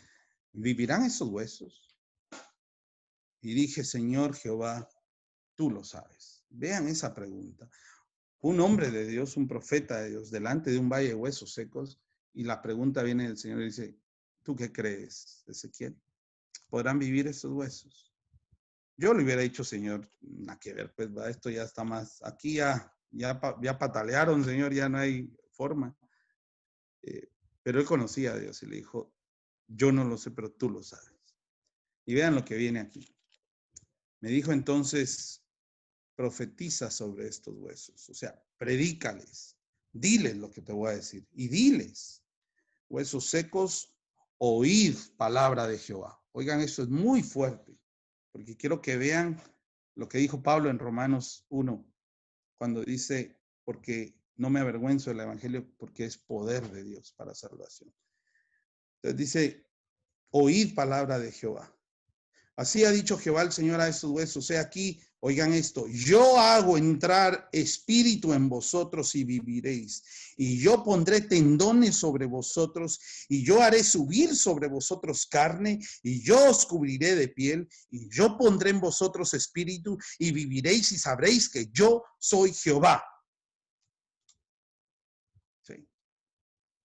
¿vivirán esos huesos? Y dije, Señor Jehová, tú lo sabes. Vean esa pregunta. Un hombre de Dios, un profeta de Dios, delante de un valle de huesos secos, y la pregunta viene del Señor y dice, ¿tú qué crees, Ezequiel? ¿Podrán vivir estos huesos? Yo le hubiera dicho, Señor, nada que ver, pues va, esto ya está más, aquí ya patalearon, Señor, ya no hay forma. Pero él conocía a Dios y le dijo, yo no lo sé, pero tú lo sabes. Y vean lo que viene aquí. Me dijo entonces, profetiza sobre estos huesos, o sea, predícales, diles lo que te voy a decir y diles, huesos secos, oíd palabra de Jehová. Oigan, esto es muy fuerte, porque quiero que vean lo que dijo Pablo en Romanos 1, cuando dice, porque no me avergüenzo del evangelio, porque es poder de Dios para salvación. Entonces dice, oíd palabra de Jehová. Así ha dicho Jehová el Señor a estos huesos. He aquí, oigan esto, yo hago entrar espíritu en vosotros y viviréis. Y yo pondré tendones sobre vosotros y yo haré subir sobre vosotros carne y yo os cubriré de piel y yo pondré en vosotros espíritu y viviréis y sabréis que yo soy Jehová. ¿Sí?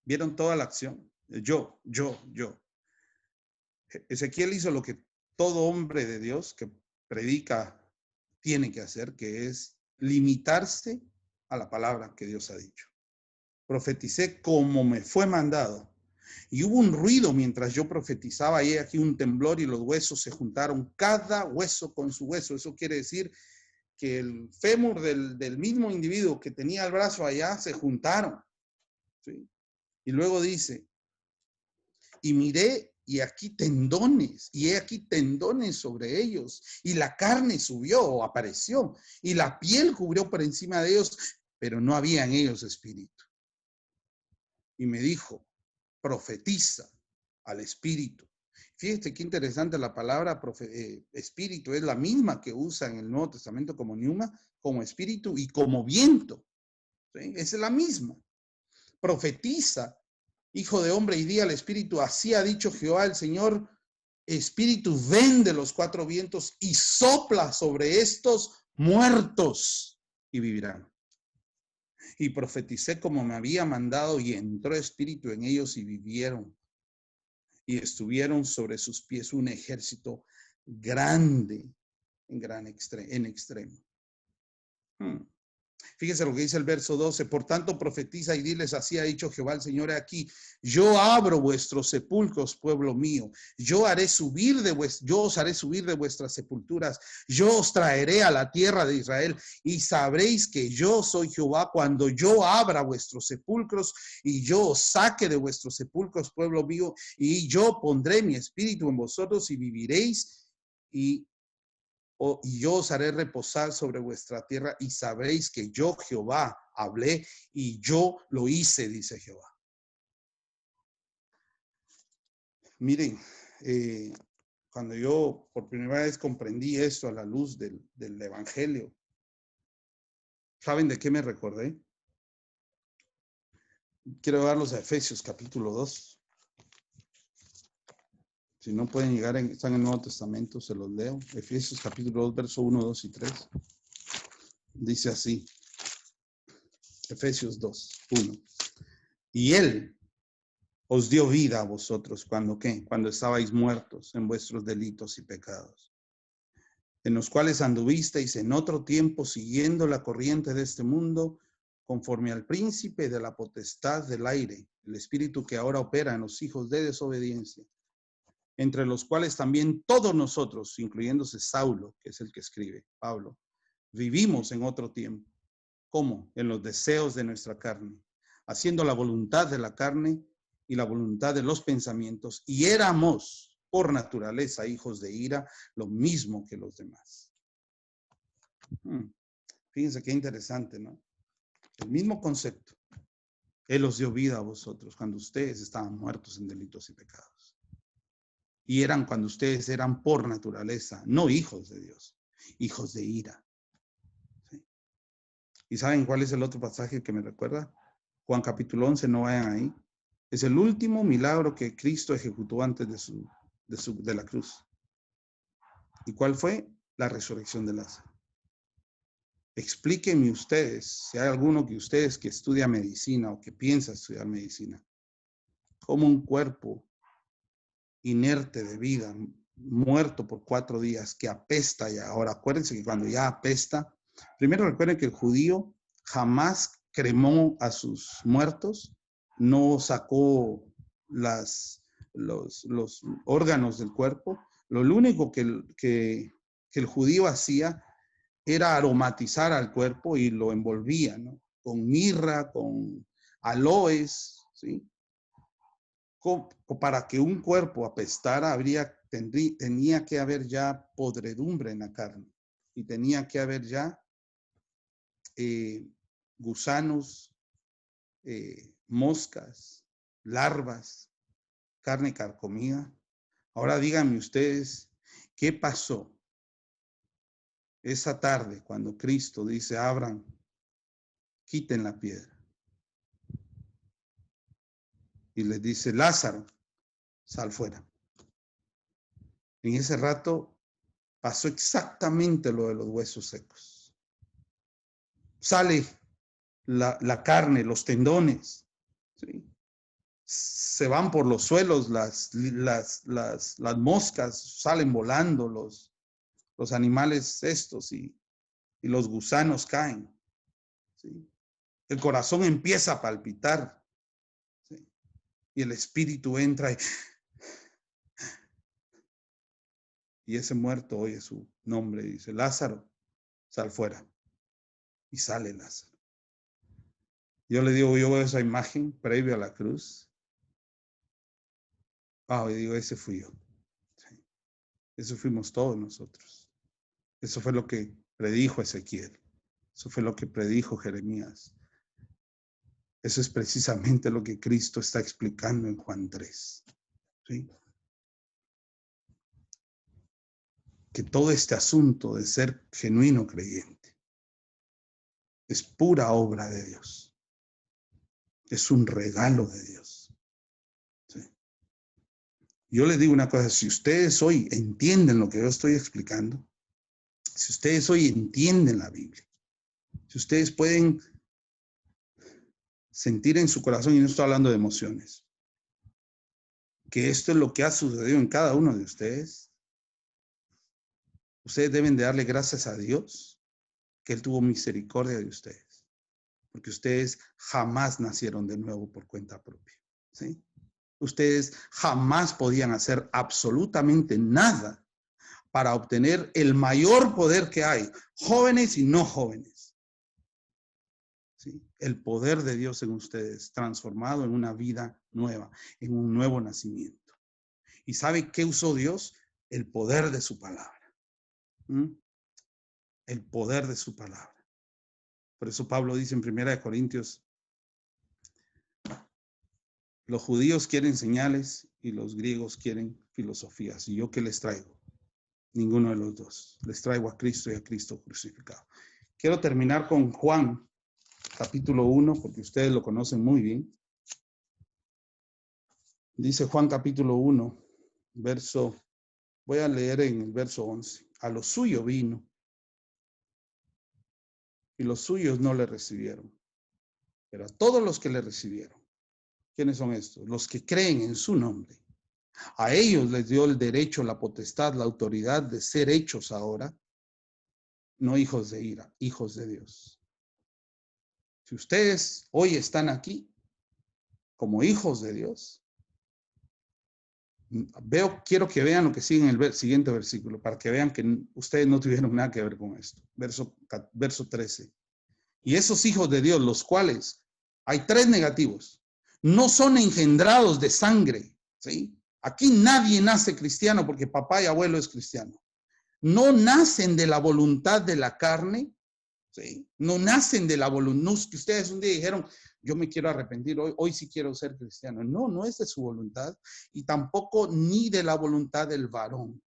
¿Vieron toda la acción? Yo. Ezequiel hizo lo que todo hombre de Dios que predica tiene que hacer, que es limitarse a la palabra que Dios ha dicho. profeticé como me fue mandado. Y hubo un ruido mientras yo profetizaba, y aquí un temblor y los huesos se juntaron, cada hueso con su hueso. Eso quiere decir que el fémur del mismo individuo que tenía el brazo allá se juntaron. ¿Sí? Y luego dice, y miré y aquí tendones, y he aquí tendones sobre ellos, y la carne subió o apareció, y la piel cubrió por encima de ellos, pero no había en ellos espíritu. Y me dijo, profetiza al espíritu. Fíjate qué interesante la palabra espíritu, es la misma que usa en el Nuevo Testamento como pneuma, como espíritu y como viento. ¿Sí? Es la misma. Profetiza, hijo de hombre, y di al espíritu, así ha dicho Jehová el Señor, espíritu, ven de los cuatro vientos y sopla sobre estos muertos y vivirán. Y profeticé como me había mandado, y entró espíritu en ellos y vivieron. Y estuvieron sobre sus pies un ejército grande, en extremo. Fíjese lo que dice el verso 12. Por tanto, profetiza y diles, así ha dicho Jehová el Señor aquí. Yo abro vuestros sepulcros, pueblo mío. Yo os haré subir de vuestras sepulturas. Yo os traeré a la tierra de Israel y sabréis que yo soy Jehová cuando yo abra vuestros sepulcros y yo os saque de vuestros sepulcros, pueblo mío, y yo pondré mi espíritu en vosotros y viviréis y yo os haré reposar sobre vuestra tierra y sabréis que yo, Jehová, hablé y yo lo hice, dice Jehová. Miren, cuando yo por primera vez comprendí esto a la luz del Evangelio, ¿saben de qué me recordé? Quiero darlos a Efesios capítulo 2. Si no pueden llegar, están en el Nuevo Testamento, se los leo. Efesios capítulo 2, verso 1, 2 y 3. Dice así. Efesios 2, 1. Y él os dio vida a vosotros cuando estabais muertos en vuestros delitos y pecados, en los cuales anduvisteis en otro tiempo siguiendo la corriente de este mundo, conforme al príncipe de la potestad del aire, el espíritu que ahora opera en los hijos de desobediencia, entre los cuales también todos nosotros, incluyéndose Saulo, que es el que escribe, Pablo, vivimos en otro tiempo. ¿Cómo? En los deseos de nuestra carne, haciendo la voluntad de la carne y la voluntad de los pensamientos, y éramos por naturaleza hijos de ira, lo mismo que los demás. Fíjense qué interesante, ¿no? El mismo concepto. Él os dio vida a vosotros cuando ustedes estaban muertos en delitos y pecados. Y eran cuando ustedes eran por naturaleza, no hijos de Dios, hijos de ira. ¿Sí? ¿Y saben cuál es el otro pasaje que me recuerda? Juan capítulo 11, no vayan ahí. Es el último milagro que Cristo ejecutó antes de la cruz. ¿Y cuál fue? La resurrección de Lázaro. Explíquenme ustedes, si hay alguno que ustedes que estudia medicina o que piensa estudiar medicina, cómo un cuerpo inerte de vida, muerto por 4 días, que apesta ya. Ahora, acuérdense que cuando ya apesta, primero recuerden que el judío jamás cremó a sus muertos, no sacó los órganos del cuerpo. Lo único que el judío hacía era aromatizar al cuerpo y lo envolvía, ¿no? Con mirra, con aloes, ¿sí? Para que un cuerpo apestara, tenía que haber ya podredumbre en la carne y tenía que haber ya gusanos, moscas, larvas, carne carcomida. Ahora díganme ustedes, ¿qué pasó esa tarde cuando Cristo dice, abran, quiten la piedra? Y les dice, Lázaro, sal fuera. En ese rato pasó exactamente lo de los huesos secos. Sale la carne, los tendones, ¿sí? Se van por los suelos, las moscas salen volando, los animales estos y los gusanos caen, ¿sí? El corazón empieza a palpitar, ¿sí? Y el espíritu entra y ese muerto oye su nombre y dice, Lázaro, sal fuera. Y sale Lázaro. Yo le digo, yo veo esa imagen previo a la cruz. Y digo, ese fui yo. Sí. Eso fuimos todos nosotros. Eso fue lo que predijo Ezequiel. Eso fue lo que predijo Jeremías. Eso es precisamente lo que Cristo está explicando en Juan 3. ¿Sí? Que todo este asunto de ser genuino creyente es pura obra de Dios. Es un regalo de Dios. ¿Sí? Yo les digo una cosa, si ustedes hoy entienden lo que yo estoy explicando, si ustedes hoy entienden la Biblia, si ustedes pueden sentir en su corazón, y no estoy hablando de emociones, que esto es lo que ha sucedido en cada uno de ustedes, ustedes deben de darle gracias a Dios que Él tuvo misericordia de ustedes, porque ustedes jamás nacieron de nuevo por cuenta propia, ¿sí? Ustedes jamás podían hacer absolutamente nada para obtener el mayor poder que hay, jóvenes y no jóvenes. ¿Sí? El poder de Dios en ustedes, transformado en una vida nueva, en un nuevo nacimiento. ¿Y sabe qué usó Dios? El poder de su palabra. ¿Mm? El poder de su palabra. Por eso Pablo dice en 1 Corintios, los judíos quieren señales y los griegos quieren filosofías. ¿Y yo qué les traigo? Ninguno de los dos. Les traigo a Cristo y a Cristo crucificado. Quiero terminar con Juan, capítulo 1, porque ustedes lo conocen muy bien. Dice Juan capítulo 1, voy a leer en el verso 11. A lo suyo vino y los suyos no le recibieron. Pero a todos los que le recibieron, ¿quiénes son estos? Los que creen en su nombre. A ellos les dio el derecho, la potestad, la autoridad de ser hechos ahora, no hijos de ira, hijos de Dios. Si ustedes hoy están aquí como hijos de Dios, quiero que vean lo que sigue en el siguiente versículo, para que vean que ustedes no tuvieron nada que ver con esto. Verso 13. Y esos hijos de Dios, los cuales, hay tres negativos, no son engendrados de sangre, ¿sí? Aquí nadie nace cristiano porque papá y abuelo es cristiano. No nacen de la voluntad de la carne, ¿sí? No nacen de la voluntad. No es que ustedes un día dijeron, yo me quiero arrepentir, hoy sí quiero ser cristiano. No, no es de su voluntad y tampoco ni de la voluntad del varón,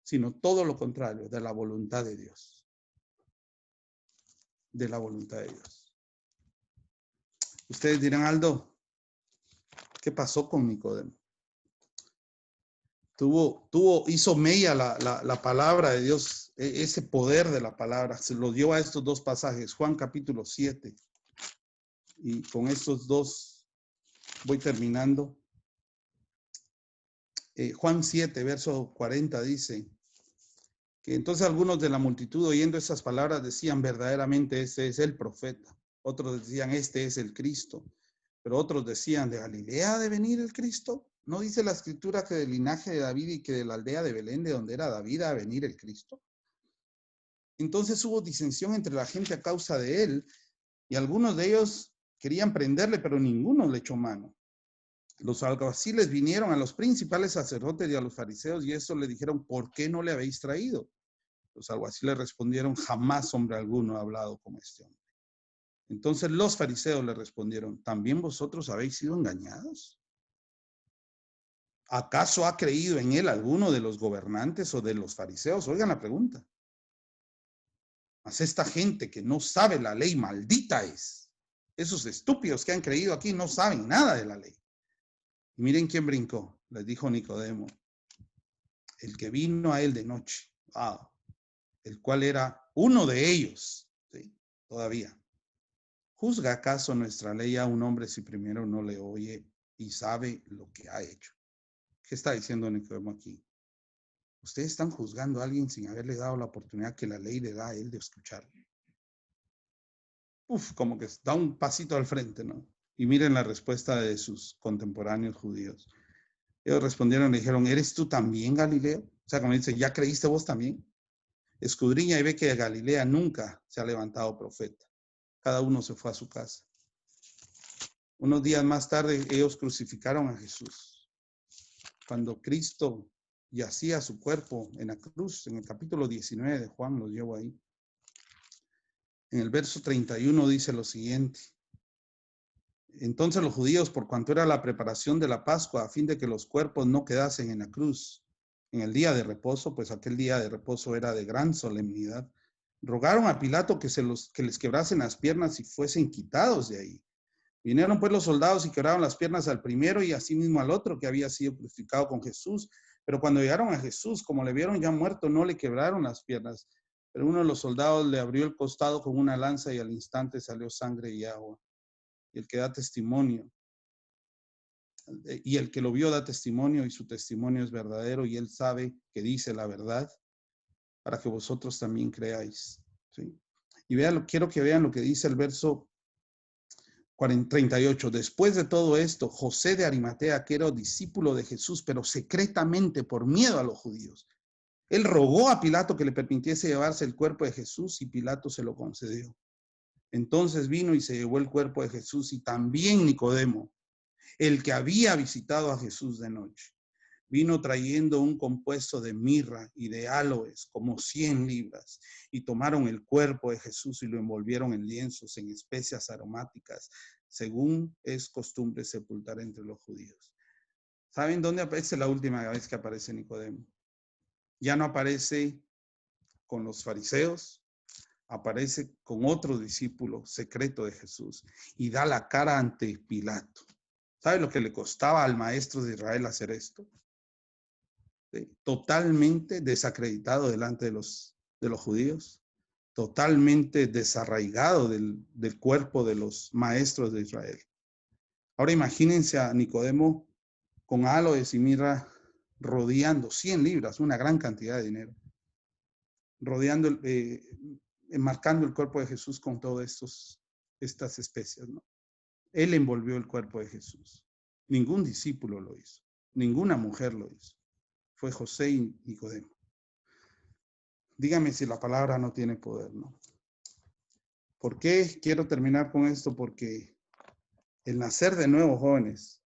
sino todo lo contrario, de la voluntad de Dios. De la voluntad de Dios. Ustedes dirán, Aldo, ¿qué pasó con Nicodemo? Hizo mella la palabra de Dios, ese poder de la palabra, se lo dio a estos dos pasajes, Juan capítulo 7. Y con estos dos voy terminando. Juan 7, verso 40 dice que entonces algunos de la multitud oyendo esas palabras decían, verdaderamente este es el profeta. Otros decían, este es el Cristo. Pero otros decían, ¿de Galilea ha de venir el Cristo? ¿No dice la escritura que del linaje de David y que de la aldea de Belén, de donde era David, ha de venir el Cristo? Entonces hubo disensión entre la gente a causa de él, y algunos de ellos querían prenderle, pero ninguno le echó mano. Los alguaciles vinieron a los principales sacerdotes y a los fariseos, y estos le dijeron, ¿por qué no le habéis traído? Los alguaciles respondieron, jamás hombre alguno ha hablado como este hombre. Entonces los fariseos le respondieron, ¿también vosotros habéis sido engañados? ¿Acaso ha creído en él alguno de los gobernantes o de los fariseos? Oigan la pregunta. Mas esta gente que no sabe la ley, maldita es. Esos estúpidos que han creído aquí no saben nada de la ley. Y miren quién brincó. Les dijo Nicodemo, el que vino a él de noche, el cual era uno de ellos, ¿sí? Todavía. ¿Juzga acaso nuestra ley a un hombre si primero no le oye y sabe lo que ha hecho? ¿Qué está diciendo Nicodemo aquí? Ustedes están juzgando a alguien sin haberle dado la oportunidad que la ley le da a él de escucharlo. como que da un pasito al frente, ¿no? Y miren la respuesta de sus contemporáneos judíos. Ellos respondieron, le dijeron, ¿eres tú también Galileo? O sea, como dice, ¿ya creíste vos también? Escudriña y ve que de Galilea nunca se ha levantado profeta. Cada uno se fue a su casa. Unos días más tarde, ellos crucificaron a Jesús. Cuando Cristo yacía su cuerpo en la cruz, en el capítulo 19 de Juan, lo llevo ahí. En el verso 31 dice lo siguiente. Entonces los judíos, por cuanto era la preparación de la Pascua, a fin de que los cuerpos no quedasen en la cruz, en el día de reposo, pues aquel día de reposo era de gran solemnidad, rogaron a Pilato que les quebrasen las piernas y fuesen quitados de ahí. Vinieron pues los soldados y quebraron las piernas al primero y asimismo al otro que había sido crucificado con Jesús. Pero cuando llegaron a Jesús, como le vieron ya muerto, no le quebraron las piernas. Pero uno de los soldados le abrió el costado con una lanza y al instante salió sangre y agua. Y el que da testimonio, y el que lo vio da testimonio y su testimonio es verdadero y él sabe que dice la verdad para que vosotros también creáis. ¿Sí? Y vean, quiero que vean lo que dice el verso 38. Después de todo esto, José de Arimatea, que era discípulo de Jesús, pero secretamente por miedo a los judíos, él rogó a Pilato que le permitiese llevarse el cuerpo de Jesús y Pilato se lo concedió. Entonces vino y se llevó el cuerpo de Jesús y también Nicodemo, el que había visitado a Jesús de noche. Vino trayendo un compuesto de mirra y de áloes, como 100 libras, y tomaron el cuerpo de Jesús y lo envolvieron en lienzos, en especias aromáticas, según es costumbre sepultar entre los judíos. ¿Saben dónde aparece la última vez que aparece Nicodemo? Ya no aparece con los fariseos, aparece con otro discípulo secreto de Jesús y da la cara ante Pilato. ¿Sabe lo que le costaba al maestro de Israel hacer esto? Totalmente desacreditado delante de los judíos, totalmente desarraigado del cuerpo de los maestros de Israel. Ahora imagínense a Nicodemo con áloes y mirra rodeando 100 libras, una gran cantidad de dinero, rodeando, enmarcando el cuerpo de Jesús con todas estas especias, ¿no? Él envolvió el cuerpo de Jesús. Ningún discípulo lo hizo, ninguna mujer lo hizo. Fue José y Nicodemo. Dígame si la palabra no tiene poder, ¿no? ¿Por qué quiero terminar con esto? Porque el nacer de nuevo, jóvenes,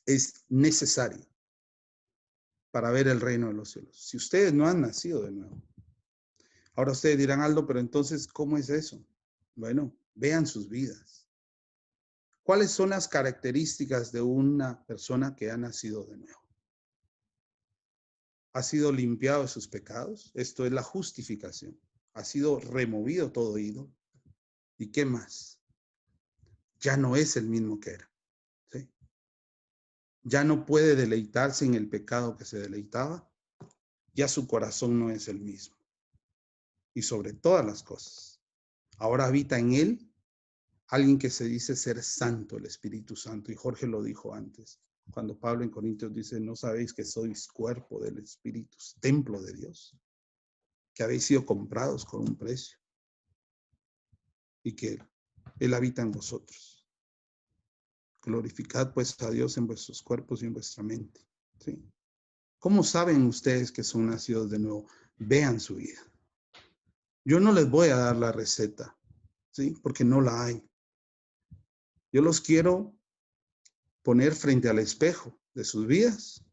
es necesario para ver el reino de los cielos. Si ustedes no han nacido de nuevo. Ahora ustedes dirán, Aldo, pero entonces, ¿cómo es eso? Bueno, vean sus vidas. ¿Cuáles son las características de una persona que ha nacido de nuevo? Ha sido limpiado de sus pecados. Esto es la justificación. Ha sido removido todo ídolo. ¿Y qué más? Ya no es el mismo que era. ¿Sí? Ya no puede deleitarse en el pecado que se deleitaba. Ya su corazón no es el mismo. Y sobre todas las cosas, ahora habita en él alguien que se dice ser santo, el Espíritu Santo. Y Jorge lo dijo antes, cuando Pablo en Corintios dice, ¿no sabéis que sois cuerpo del Espíritu, templo de Dios? Que habéis sido comprados con un precio. Y que Él habita en vosotros. Glorificad pues a Dios en vuestros cuerpos y en vuestra mente. ¿Sí? ¿Cómo saben ustedes que son nacidos de nuevo? Vean su vida. Yo no les voy a dar la receta, ¿sí? Porque no la hay. Yo los quiero poner frente al espejo de sus vidas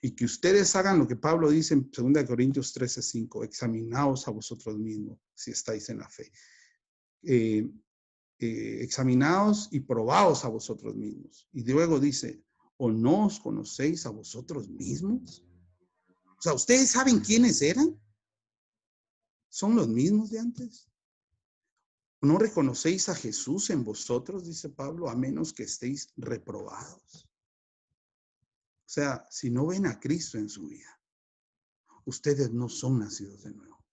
y que ustedes hagan lo que Pablo dice en 2 Corintios 13:5, examinaos a vosotros mismos si estáis en la fe. Examinaos y probaos a vosotros mismos. Y luego dice, ¿o no os conocéis a vosotros mismos? O sea, ¿ustedes saben quiénes eran? ¿Son los mismos de antes? ¿No reconocéis a Jesús en vosotros, dice Pablo, a menos que estéis reprobados? O sea, si no ven a Cristo en su vida, ustedes no son nacidos de nuevo.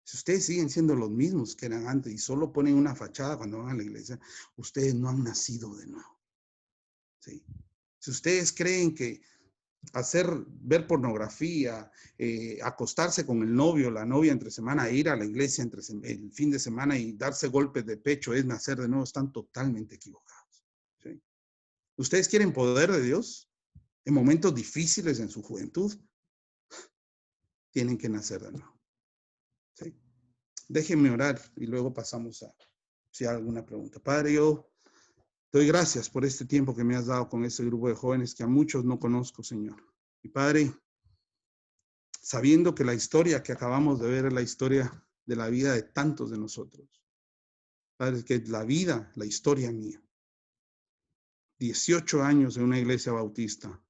Si ustedes siguen siendo los mismos que eran antes y solo ponen una fachada cuando van a la iglesia, ustedes no han nacido de nuevo. ¿Sí? Si ustedes creen que ver pornografía, acostarse con el novio, la novia entre semana, ir a la iglesia el fin de semana y darse golpes de pecho es nacer de nuevo, están totalmente equivocados. ¿Sí? ¿Ustedes quieren poder de Dios en momentos difíciles en su juventud? Tienen que nacer de nuevo. ¿Sí? Déjenme orar y luego pasamos a si hay alguna pregunta. Padre, yo doy gracias por este tiempo que me has dado con este grupo de jóvenes que a muchos no conozco, Señor. Y Padre, sabiendo que la historia que acabamos de ver es la historia de la vida de tantos de nosotros. Padre, que la vida, la historia mía. 18 años en una iglesia bautista,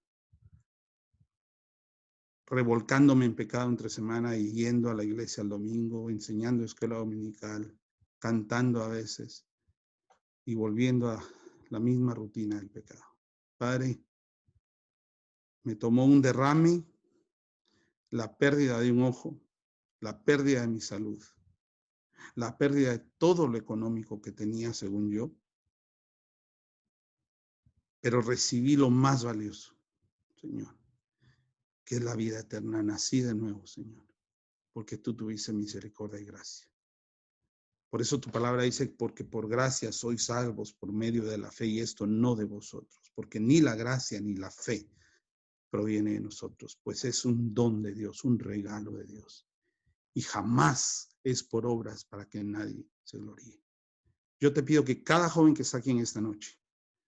revolcándome en pecado entre semana y yendo a la iglesia el domingo, enseñando escuela dominical, cantando a veces y volviendo a la misma rutina del pecado. Padre, me tomó un derrame, la pérdida de un ojo, la pérdida de mi salud, la pérdida de todo lo económico que tenía según yo, pero recibí lo más valioso, Señor, que es la vida eterna. Nací de nuevo, Señor, porque tú tuviste misericordia y gracia. Por eso tu palabra dice, porque por gracia sois salvos por medio de la fe, y esto no de vosotros, porque ni la gracia ni la fe proviene de nosotros, pues es un don de Dios, un regalo de Dios, y jamás es por obras para que nadie se gloríe. Yo te pido que cada joven que está aquí en esta noche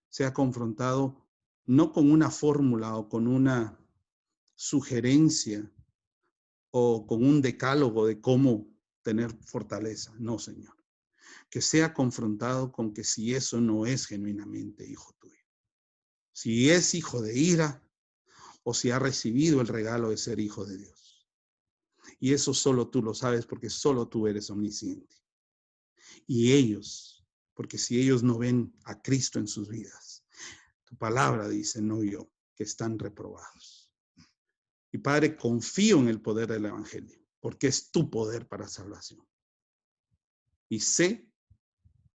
sea confrontado no con una fórmula o con una sugerencia o con un decálogo de cómo tener fortaleza. No, Señor. Que sea confrontado con que si eso no es genuinamente hijo tuyo, si es hijo de ira o si ha recibido el regalo de ser hijo de Dios. Y eso solo tú lo sabes porque solo tú eres omnisciente. Y ellos, porque si ellos no ven a Cristo en sus vidas, tu palabra dice, no yo, que están reprobados. Y Padre, confío en el poder del evangelio, porque es tu poder para salvación. Y sé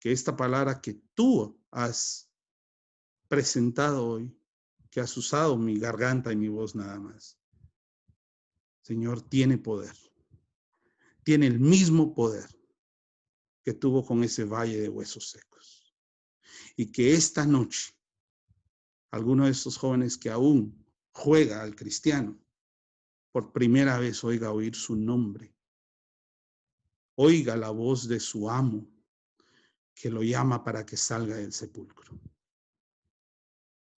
que esta palabra que tú has presentado hoy, que has usado mi garganta y mi voz nada más, Señor, tiene poder. Tiene el mismo poder que tuvo con ese valle de huesos secos. Y que esta noche, alguno de estos jóvenes que aún juega al cristiano, por primera vez oiga oír su nombre, oiga la voz de su amo, que lo llama para que salga del sepulcro.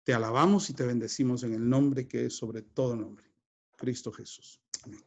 Te alabamos y te bendecimos en el nombre que es sobre todo nombre, Cristo Jesús. Amén.